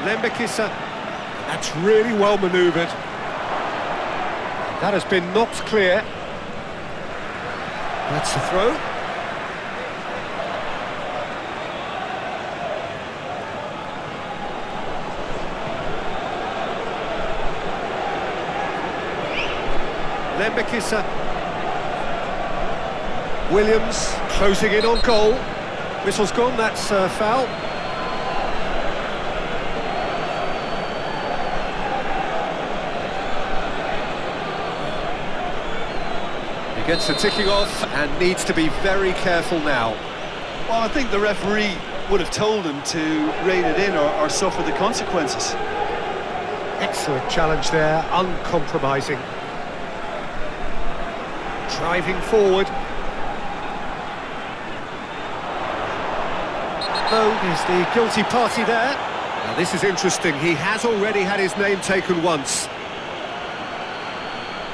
Lembekisa. That's really well manoeuvred. That has been knocked clear. That's the throw. Lembekisa. Williams closing in on goal. Whistle's gone, that's foul. Gets the ticking off and needs to be very careful now. Well, I think the referee would have told him to rein it in or suffer the consequences. Excellent challenge there, uncompromising. Driving forward. Though is the guilty party there. Now this is interesting, he has already had his name taken once.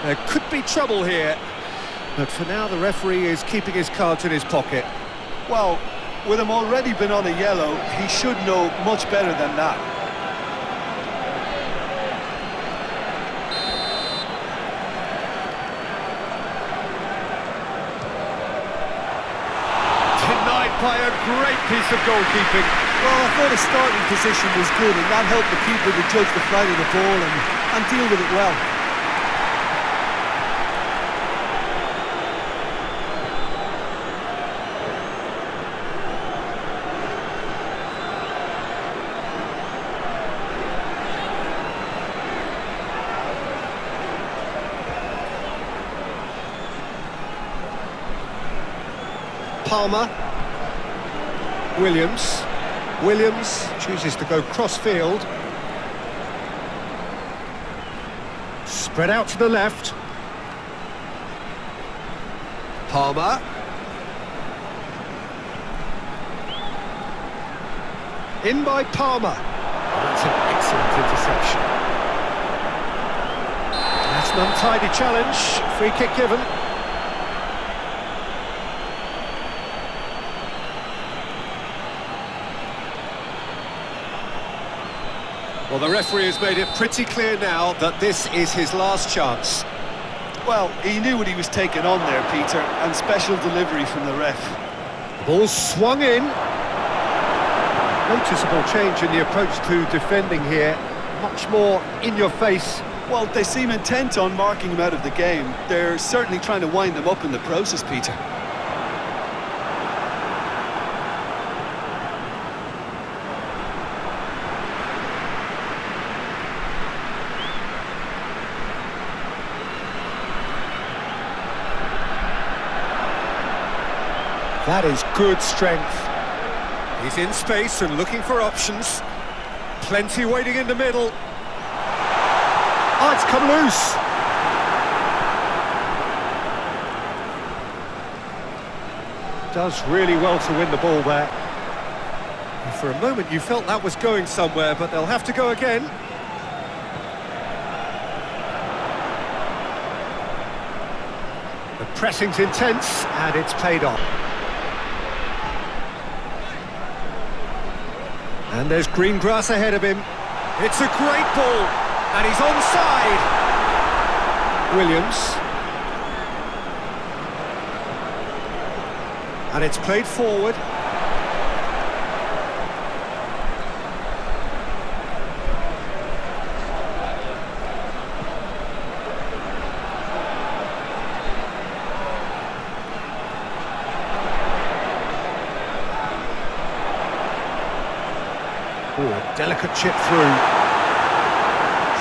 There could be trouble here. But for now, the referee is keeping his cards in his pocket. Well, with him already been on a yellow, he should know much better than that. Denied by a great piece of goalkeeping. Well, I thought his starting position was good, and that helped the keeper to judge the flight of the ball and deal with it well. Palmer. Williams. Williams chooses to go cross-field. Spread out to the left. Palmer. In by Palmer. That's an excellent interception. That's an untidy challenge. Free kick given. Well, the referee has made it pretty clear now that this is his last chance. Well, he knew what he was taking on there, Peter, and special delivery from the ref. The ball swung in. Noticeable change in the approach to defending here. Much more in your face. Well, they seem intent on marking him out of the game. They're certainly trying to wind him up in the process, Peter. That is good strength. He's in space and looking for options. Plenty waiting in the middle. Oh, it's come loose. Does really well to win the ball there. And for a moment you felt that was going somewhere, but they'll have to go again. The pressing's intense and it's paid off. And there's green grass ahead of him. It's a great ball, and he's onside. Williams. And it's played forward. Ooh, a delicate chip through.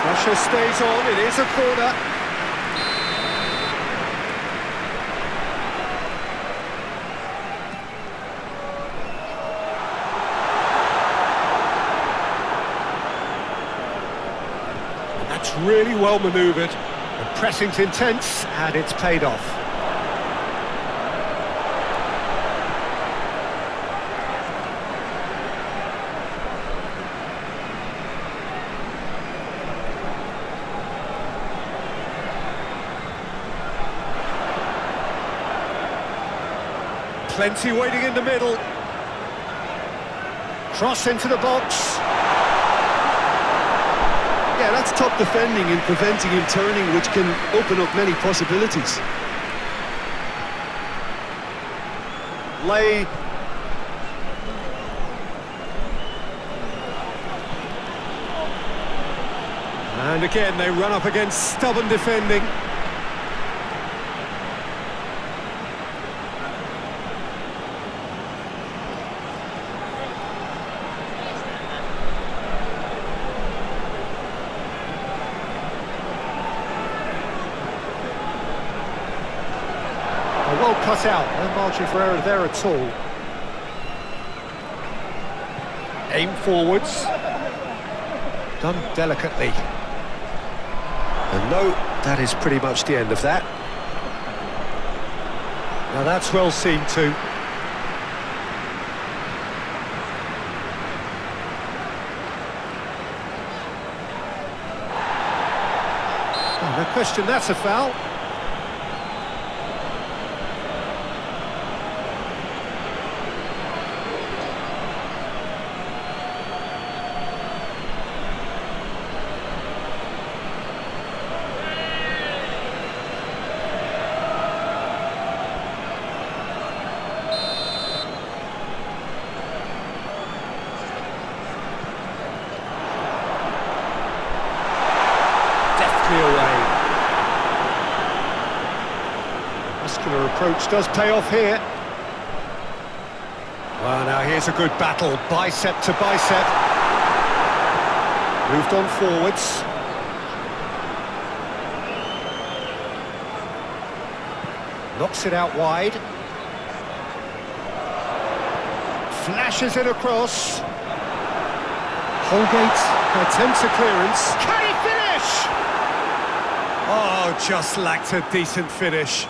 Pressure stays on, it is a corner. That's really well manoeuvred. The pressing's intense, and it's paid off. Plenty waiting in the middle. Cross into the box. Yeah, that's top defending and preventing him turning, which can open up many possibilities. Lay. And again, they run up against stubborn defending. Well cut out, no margin for error there at all. Aim forwards. Done delicately. And no, that is pretty much the end of that. Now that's well seen too. Oh, no question, that's a foul. Away. Muscular approach does pay off here. Well, now here's a good battle, bicep to bicep. Moved on forwards. Knocks it out wide. Flashes it across. Holgate attempts a clearance. Can he finish? Oh, just lacked a decent finish.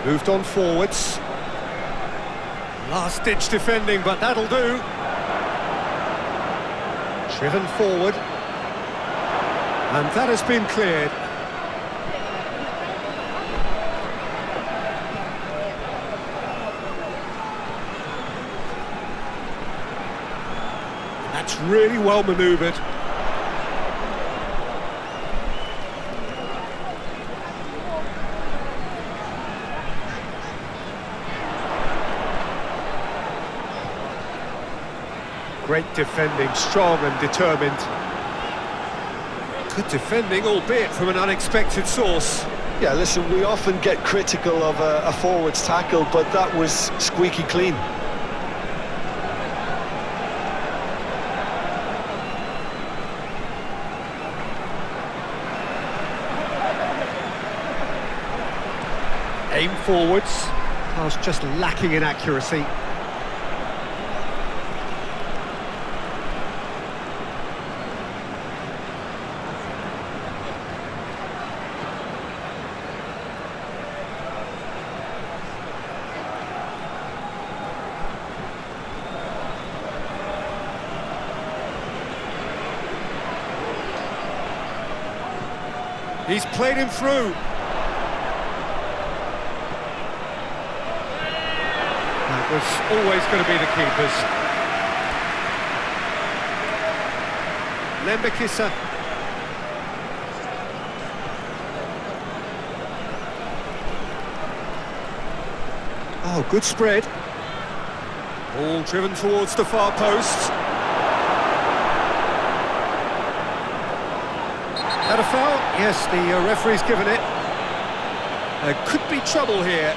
Moved on forwards. Last-ditch defending, but that'll do. Driven forward. And that has been cleared. That's really well manoeuvred. Great defending, strong and determined. Good defending, albeit from an unexpected source. Yeah, listen, we often get critical of a forward's tackle, but that was squeaky clean. Aim forwards. Pass just lacking in accuracy. He's played him through. That was always going to be the keepers. Lembekisa. Oh, good spread. Ball driven towards the far post. That a foul? Yes, the referee's given it. There could be trouble here,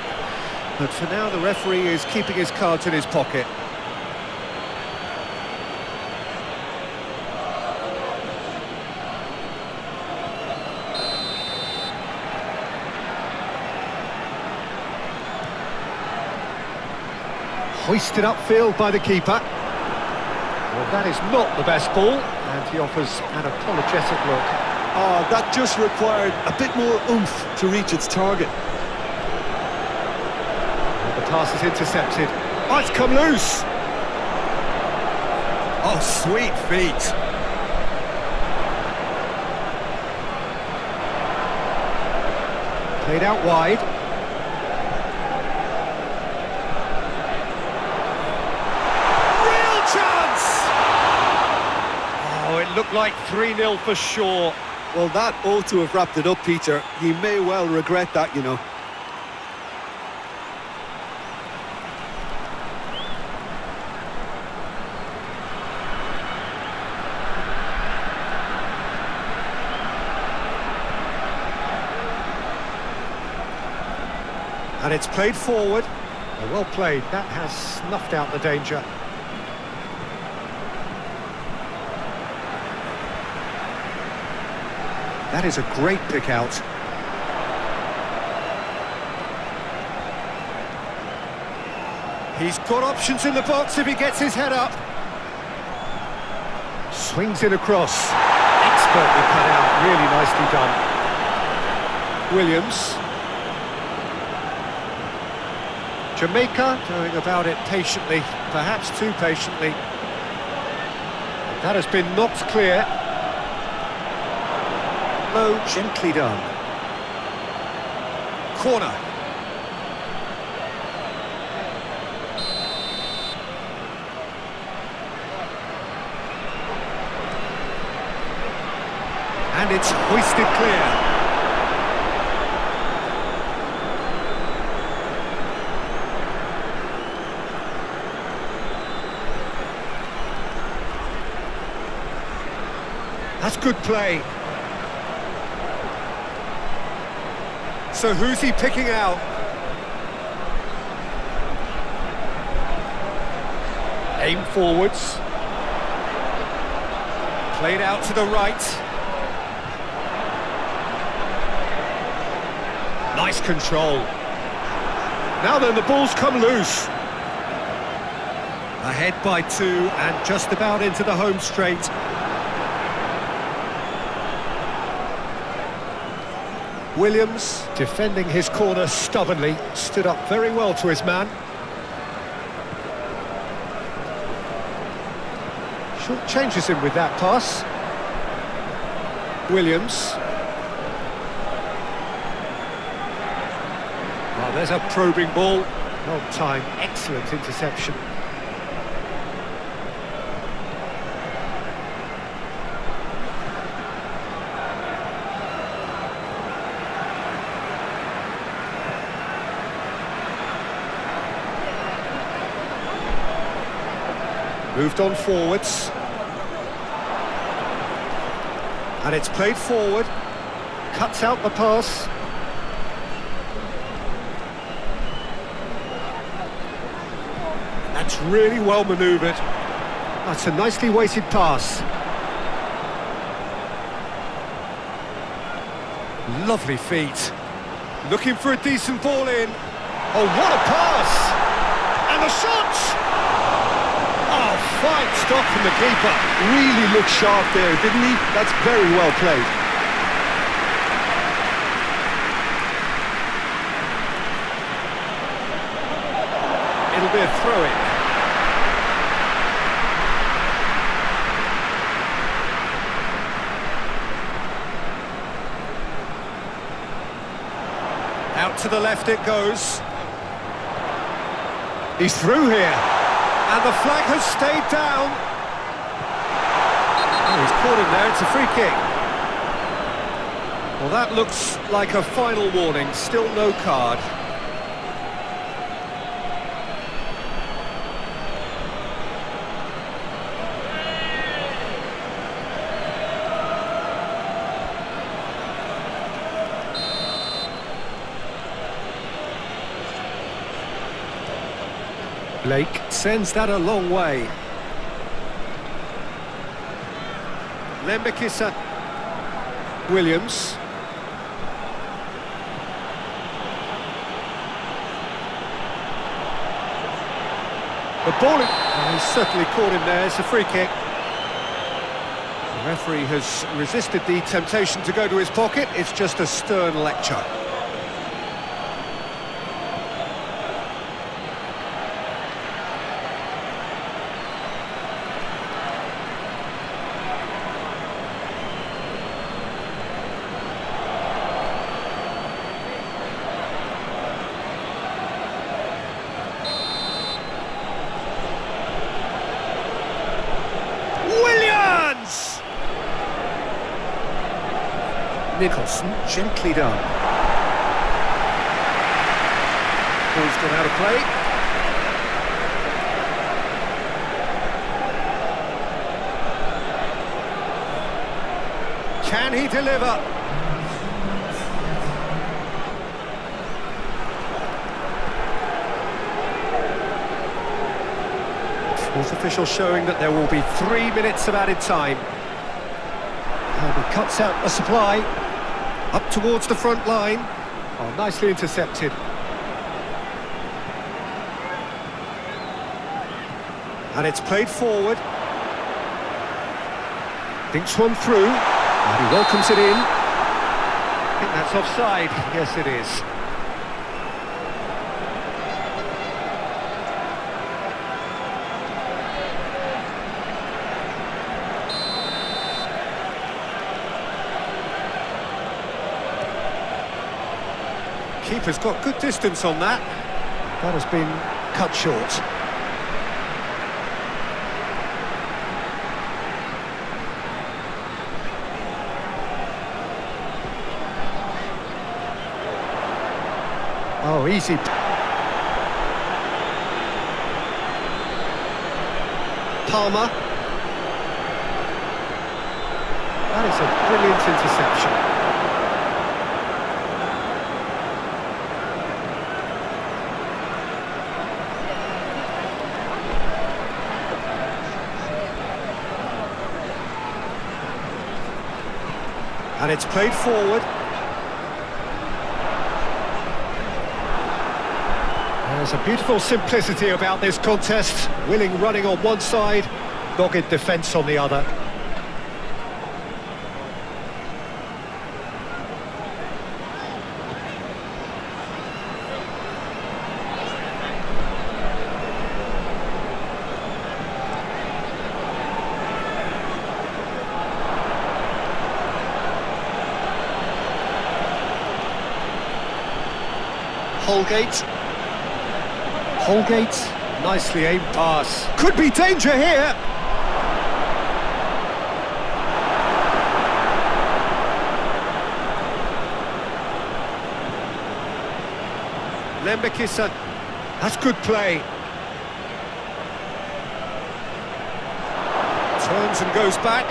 but for now the referee is keeping his cards in his pocket. Hoisted upfield by the keeper. Well, that is not the best ball, and he offers an apologetic look. Oh, that just required a bit more oomph to reach its target. And the pass is intercepted. Oh, it's come loose! Oh, sweet feet! Played out wide. It looked like 3-0 for sure. Well, that ought to have wrapped it up, Peter. You may well regret that, you know. And it's played forward. Well played. That has snuffed out the danger. That is a great pick out. He's got options in the box if he gets his head up. Swings in across. Expertly cut out. Really nicely done. Williams. Jamaica going about it patiently, perhaps too patiently. That has been knocked clear. Low, gently done. Corner. And it's hoisted clear. That's good play. So who's he picking out? Aim forwards. Played out to the right. Nice control. Now then, the ball's come loose. Ahead by 2 and just about into the home straight. Williams, defending his corner stubbornly, stood up very well to his man. Short changes him with that pass. Williams. Oh, there's a probing ball. Well timed, excellent interception. Moved on forwards. And it's played forward. Cuts out the pass. That's really well manoeuvred. That's a nicely weighted pass. Lovely feet. Looking for a decent ball in. Oh, what a pass! And the shot! Oh, fine stop from the keeper. Really looked sharp there, didn't he? That's very well played. It'll be a throw-in. to the left it goes. He's through here. And the flag has stayed down. Oh, he's caught him there, it's a free kick. Well, that looks like a final warning, still no card. Blake sends that a long way. Lembekisa. Williams. The ball, he's certainly caught him there, it's a free kick. The referee has resisted the temptation to go to his pocket, it's just a stern lecture. Nicholson, gently done. Ball's gone out of play. Can he deliver? Fourth official showing that there will be 3 minutes of added time. And he cuts out the supply. Up towards the front line. Oh, nicely intercepted. And it's played forward. Thinks one through. And he welcomes it in. I think that's offside. Yes, it is. Keeper's got good distance on that. That has been cut short. Oh, easy. Palmer. That is a brilliant interception. And it's played forward. There's a beautiful simplicity about this contest. Willing running on one side, dogged defence on the other. Holgate, nicely aimed pass. Could be danger here. Lembekisa, that's good play. Turns and goes back.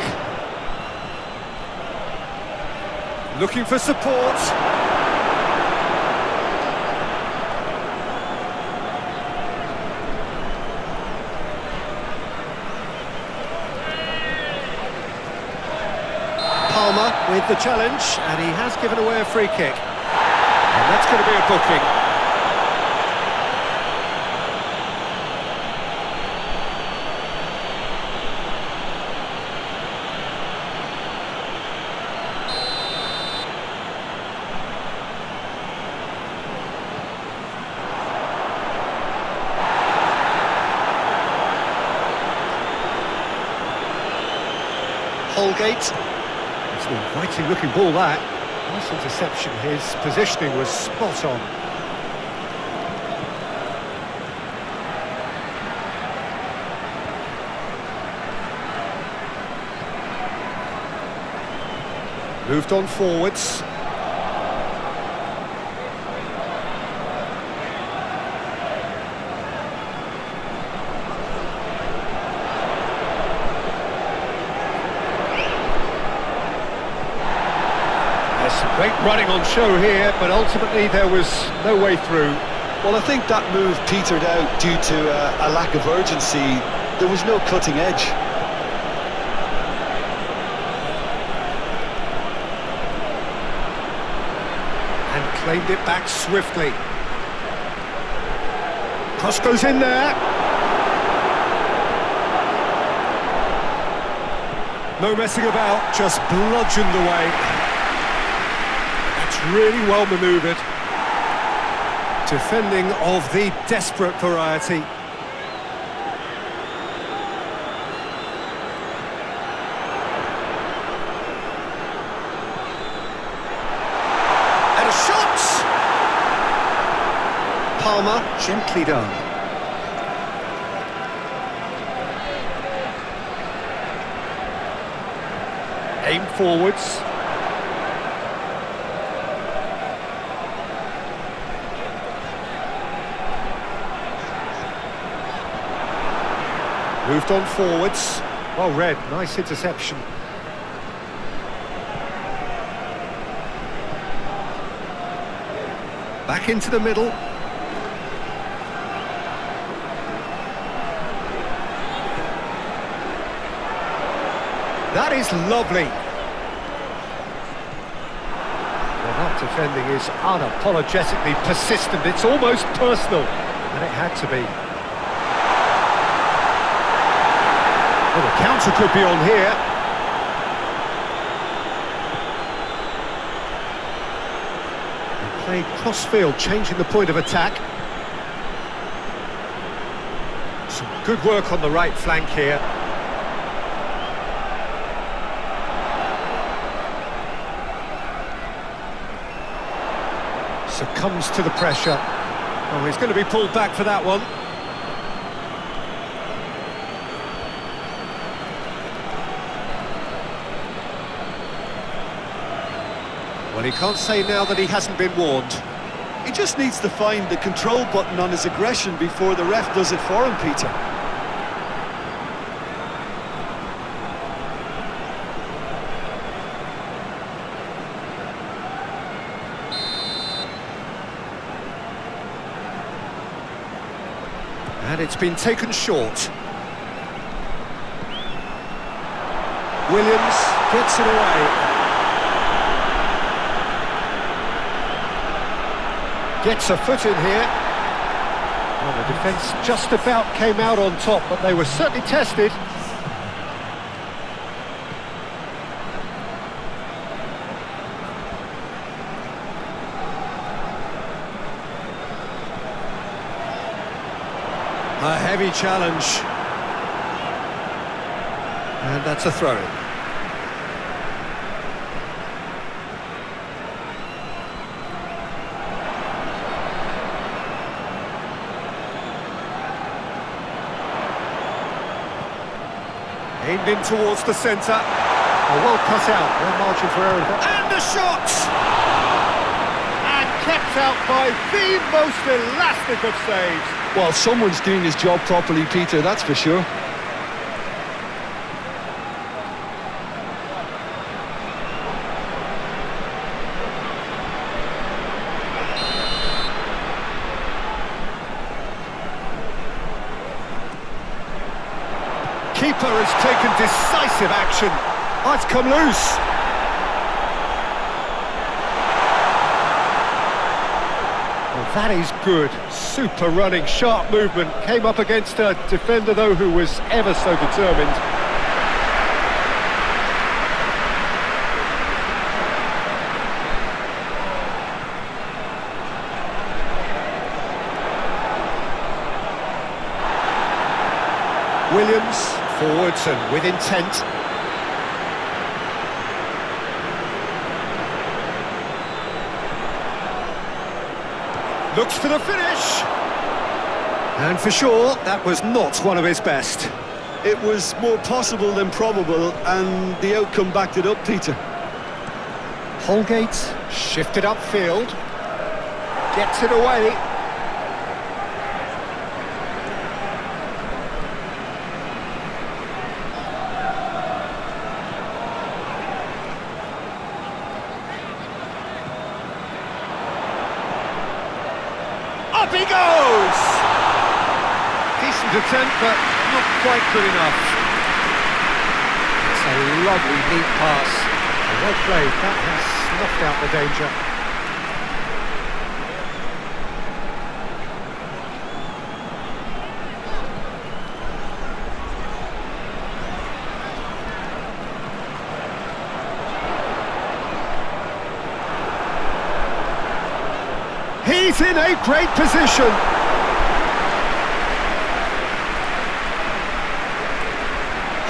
Looking for support. Palmer with the challenge, and he has given away a free kick. And that's going to be a booking. Holgate. It's an inviting looking ball, that. Nice interception, his positioning was spot on. Moved on forwards. Great running on show here, but ultimately there was no way through. Well, I think that move petered out due to a lack of urgency. There was no cutting edge. And claimed it back swiftly. Cross goes in there. No messing about, just bludgeoned away. Really well manoeuvred. Defending of the desperate variety. And a shot! Palmer, gently done. Aim forwards. Moved on forwards. Well read, nice interception. Back into the middle. That is lovely. Well, that defending is unapologetically persistent. It's almost personal, and it had to be. Well, the counter could be on here. They played cross-field, changing the point of attack. Some good work on the right flank here. Succumbs to the pressure. Oh, he's going to be pulled back for that one. Well, he can't say now that he hasn't been warned. He just needs to find the control button on his aggression before the ref does it for him, Peter. And it's been taken short. Williams gets it away. Gets a foot in here. Well, the defence just about came out on top, but they were certainly tested. A heavy challenge. And that's a throw-in. Aimed in towards the centre. Oh, well cut out. No margin for error. And a shot! And kept out by the most elastic of saves. Well, someone's doing his job properly, Peter, that's for sure. Keeper has taken decisive action. Oh, it's come loose. Well, that is good. Super running, sharp movement. Came up against a defender, though, who was ever so determined. Williams, forwards and with intent. Looks for the finish. And for sure, that was not one of his best. It was more possible than probable, and the outcome backed it up, Peter. Holgate shifted upfield. Gets it away. Up he goes! Decent attempt, but not quite good enough. It's a lovely neat pass. Well played, that has snuffed out the danger. He's in a great position.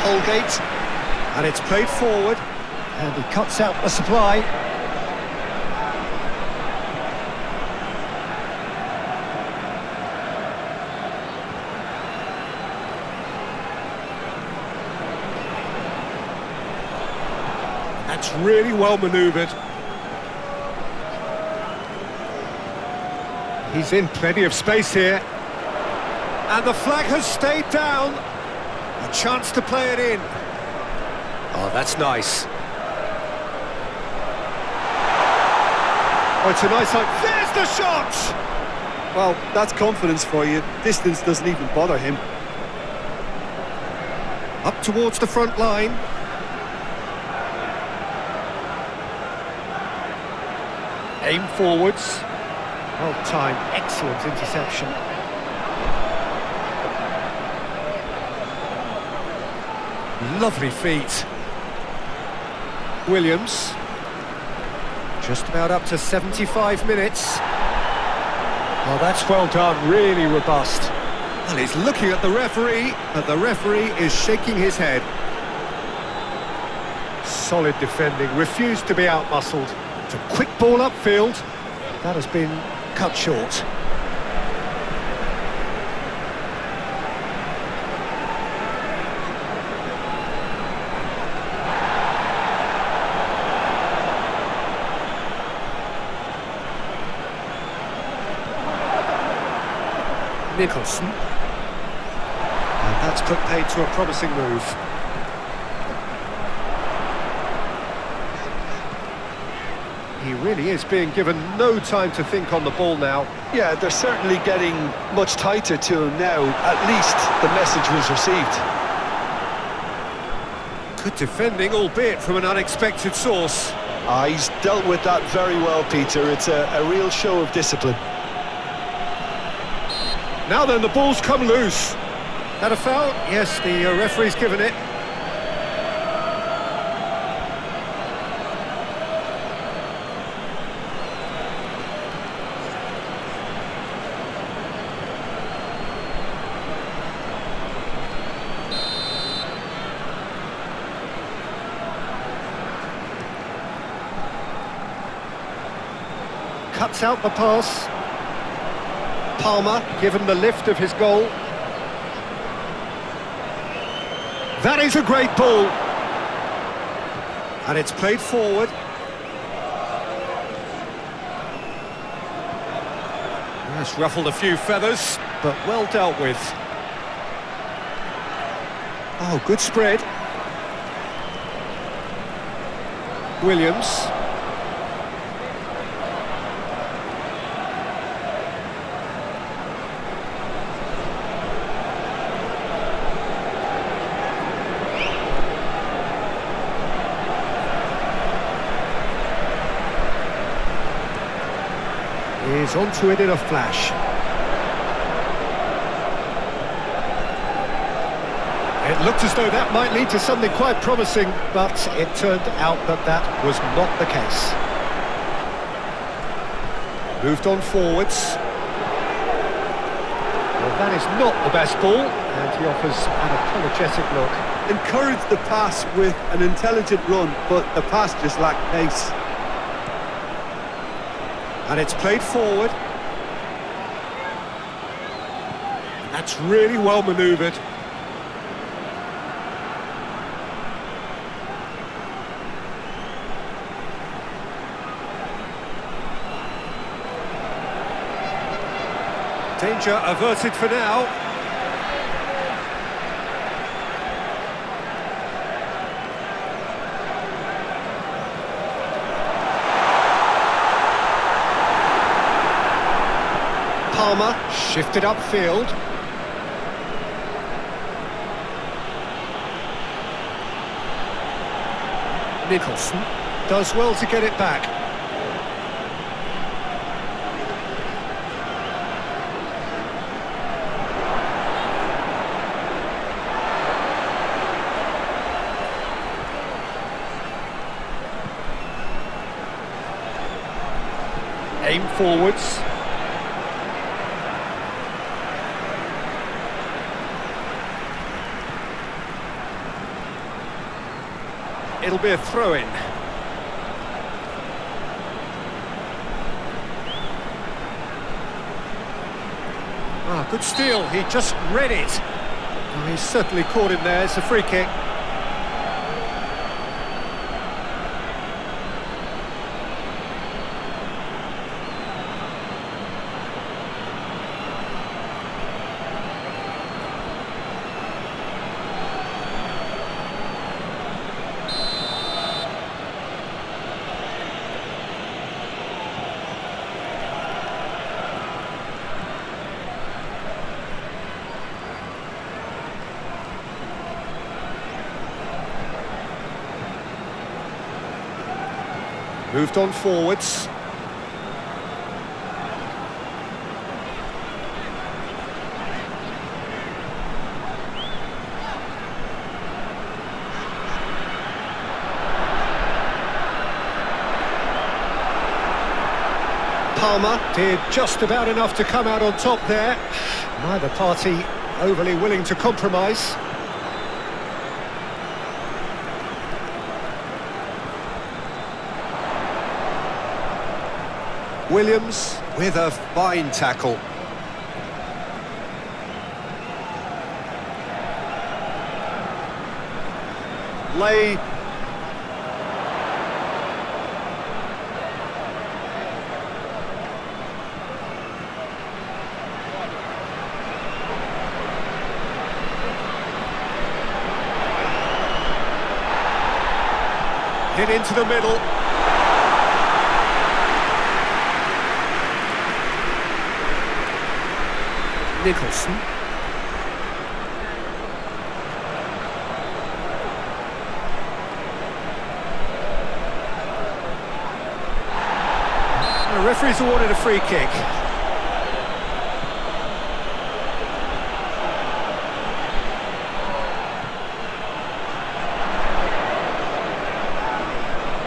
Holgate, and it's played forward, and he cuts out the supply. That's really well manoeuvred. He's in plenty of space here. And the flag has stayed down. A chance to play it in. Oh, that's nice. Oh, it's a nice line. There's the shot! Well, that's confidence for you. Distance doesn't even bother him. Up towards the front line. Aim forwards. Well timed, excellent interception. Lovely feet. Williams. Just about up to 75 minutes. Oh, that's well done, really robust. And he's looking at the referee, and the referee is shaking his head. Solid defending, refused to be out-muscled. It's a quick ball upfield. That has been cut short. Nicholson. And that's put paid to a promising move. He really is being given no time to think on the ball now. Yeah, they're certainly getting much tighter to him now. At least the message was received. Good defending, albeit from an unexpected source. He's dealt with that very well, Peter. It's a real show of discipline. Now then, the ball's come loose. That a foul? Yes, the referee's given it. Cuts out the pass. Palmer given the lift of his goal. That is a great ball. And it's played forward. That's ruffled a few feathers, but well dealt with. Oh, good spread. Williams. Is onto it in a flash. It looked as though that might lead to something quite promising, but it turned out that that was not the case. Moved on forwards. Well, that is not the best ball, and he offers an apologetic look. Encouraged the pass with an intelligent run, but the pass just lacked pace. And it's played forward. That's really well manoeuvred. Danger averted for now. Palmer shifted upfield. Nicholson does well to get it back. Aim forwards. It'll be a throw-in. Ah, good steal. He just read it. Oh, he's certainly caught him there. It's a free kick. Moved on forwards. Palmer did just about enough to come out on top there. Neither party overly willing to compromise. Williams with a fine tackle. Lay. Hit into the middle. Nicholson. The referee's awarded a free kick.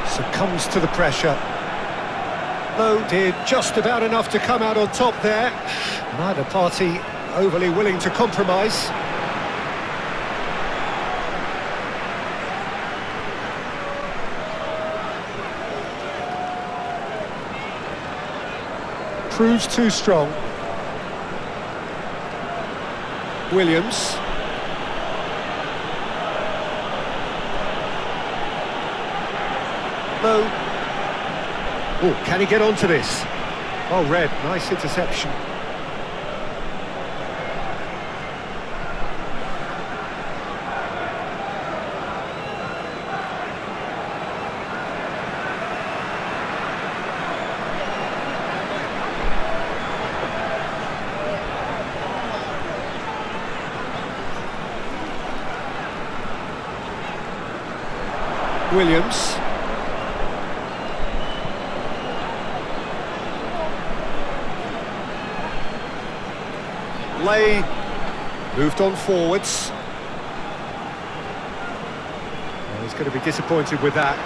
Succumbs to the pressure. Though did just about enough to come out on top there. Neither party overly willing to compromise. Proves too strong. Williams. Low. Oh, can he get onto this? Oh, Red, nice interception. Williams. Lay. Moved on forwards. Well, he's going to be disappointed with that.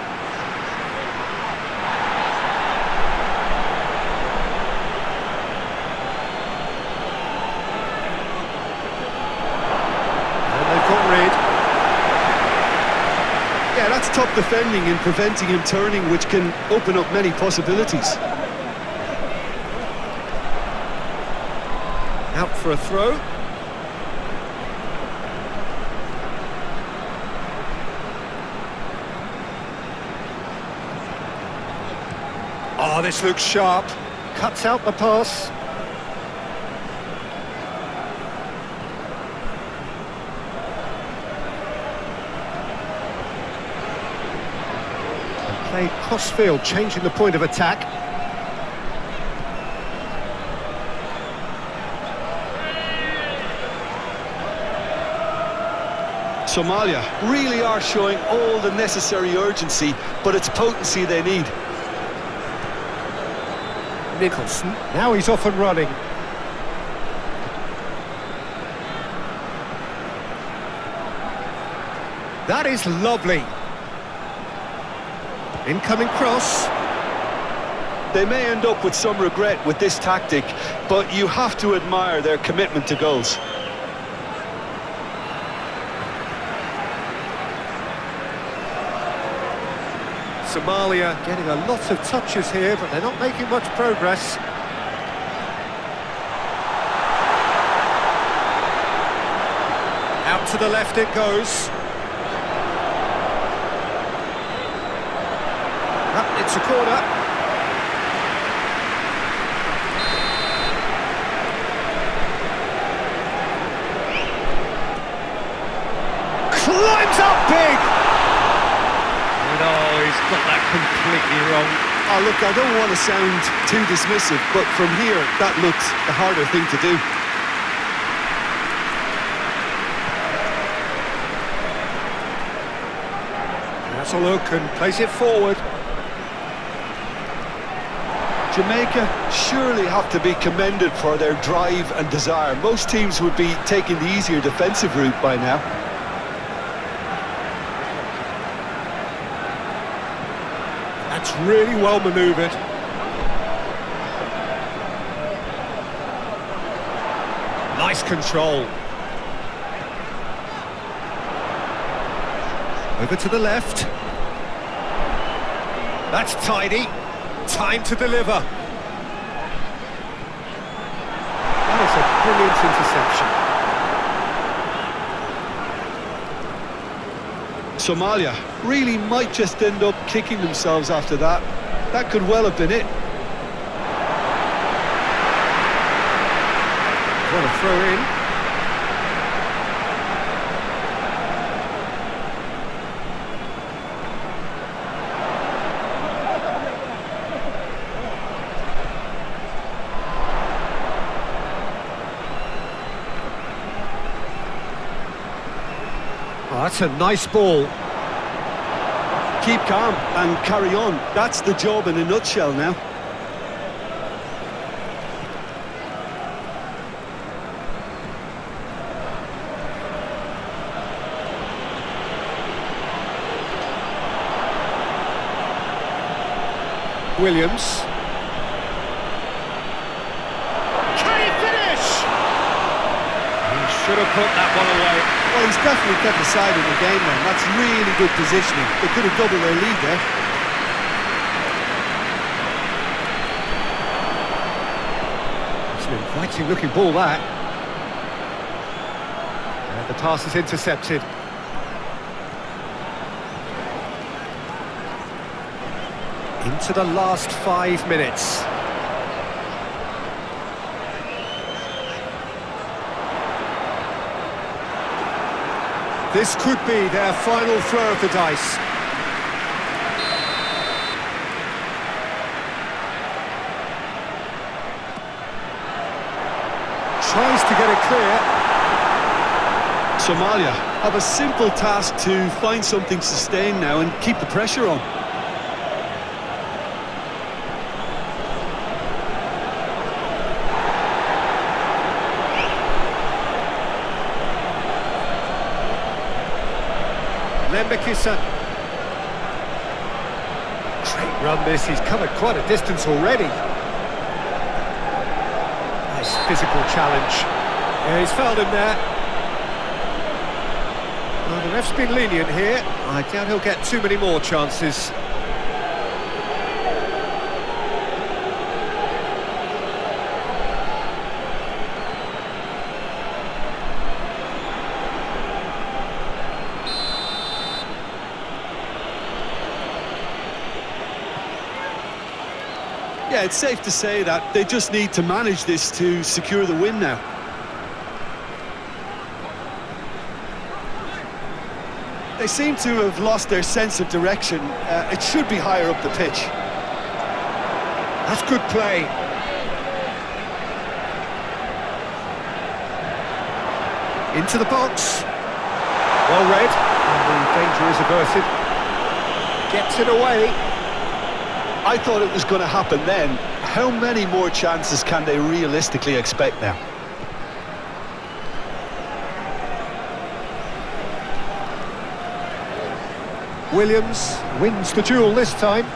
And they've got rid. Yeah, that's top defending and preventing him turning, which can open up many possibilities. Out for a throw. Oh, this looks sharp. Cuts out the pass. And played cross-field, changing the point of attack. Somalia really are showing all the necessary urgency, but it's potency they need. Nicholson, now he's off and running. That is lovely. Incoming cross. They may end up with some regret with this tactic, but you have to admire their commitment to goals. Somalia getting a lot of touches here, but they're not making much progress. Out to the left it goes. It's a corner. Climbs up big! No, he's got that completely wrong. Oh, look, I don't want to sound too dismissive, but from here, that looks the harder thing to do. That's a look and plays it forward. Jamaica surely have to be commended for their drive and desire. Most teams would be taking the easier defensive route by now. That's really well manoeuvred. Nice control. Over to the left. That's tidy. Time to deliver. That is a brilliant interception. Somalia really might just end up kicking themselves after that. That could well have been it. What a throw in. Oh, that's a nice ball. Keep calm and carry on. That's the job in a nutshell now. Williams. Can he finish? He should have put that one away. Well, he's definitely kept the side in the game then. That's really good positioning. They could have doubled their lead there. It's an inviting looking ball, that. And the pass is intercepted. Into the last 5 minutes. This could be their final throw of the dice. Tries to get it clear. Somalia have a simple task to find something sustained now and keep the pressure on. Lembekisa. Great run this, he's covered quite a distance already. Nice physical challenge. Yeah, he's fouled him there. Well, the ref's been lenient here. I doubt he'll get too many more chances. Yeah, it's safe to say that they just need to manage this to secure the win now. They seem to have lost their sense of direction. It should be higher up the pitch. That's good play. Into the box. Well read, and the danger is averted. Gets it away. I thought it was going to happen then. How many more chances can they realistically expect now? Williams wins the duel this time.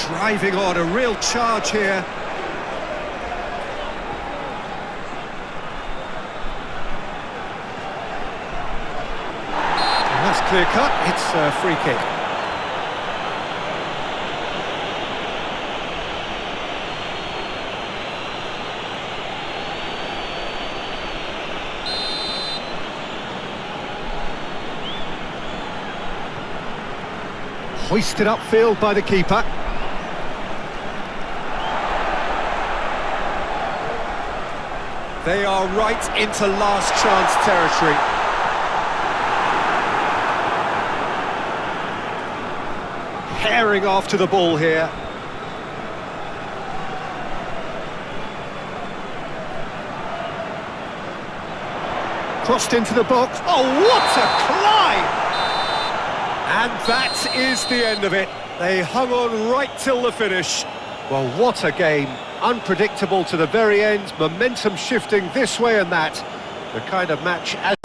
Driving on, a real charge here. And that's clear cut, it's a free kick. Hoisted upfield by the keeper. They are right into last chance territory. Herring after the ball here. Crossed into the box. Oh, what a climb! And that is the end of it. They hung on right till the finish. Well, what a game. Unpredictable to the very end. Momentum shifting this way and that. The kind of match as...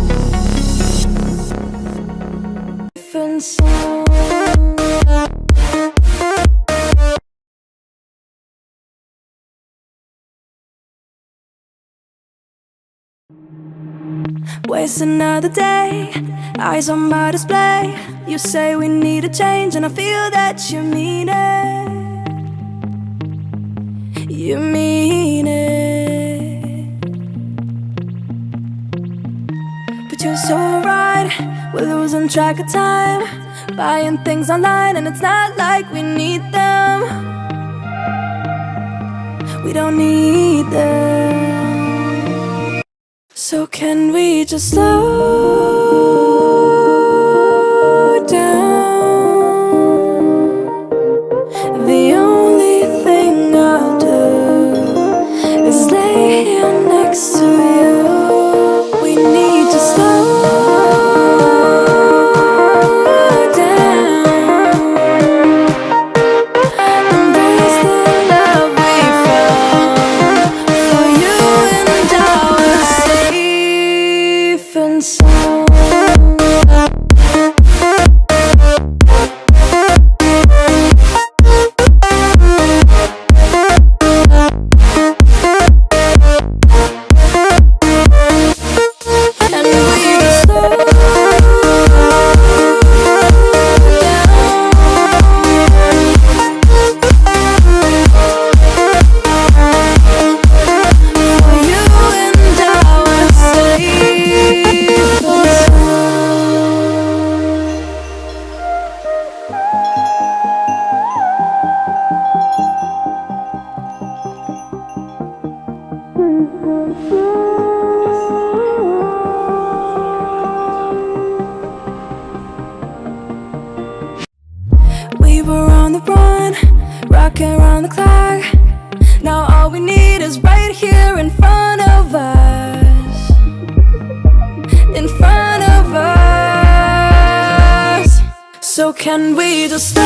Waste another day, eyes on my display. You say we need a change and I feel that you mean it. You mean it. But you're so right, we're losing track of time. Buying things online and it's not like we need them. We don't need them. So can we just slow down? The only thing I'll do is lay here next to you. We need to slow down. Embrace the love we found for you and our safe and sound. And we just slow down for you and our safe and we were on the run, rocking around the clock. Now all we need is right here in front of us. In front of us. So can we just slow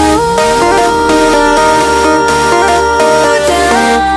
down?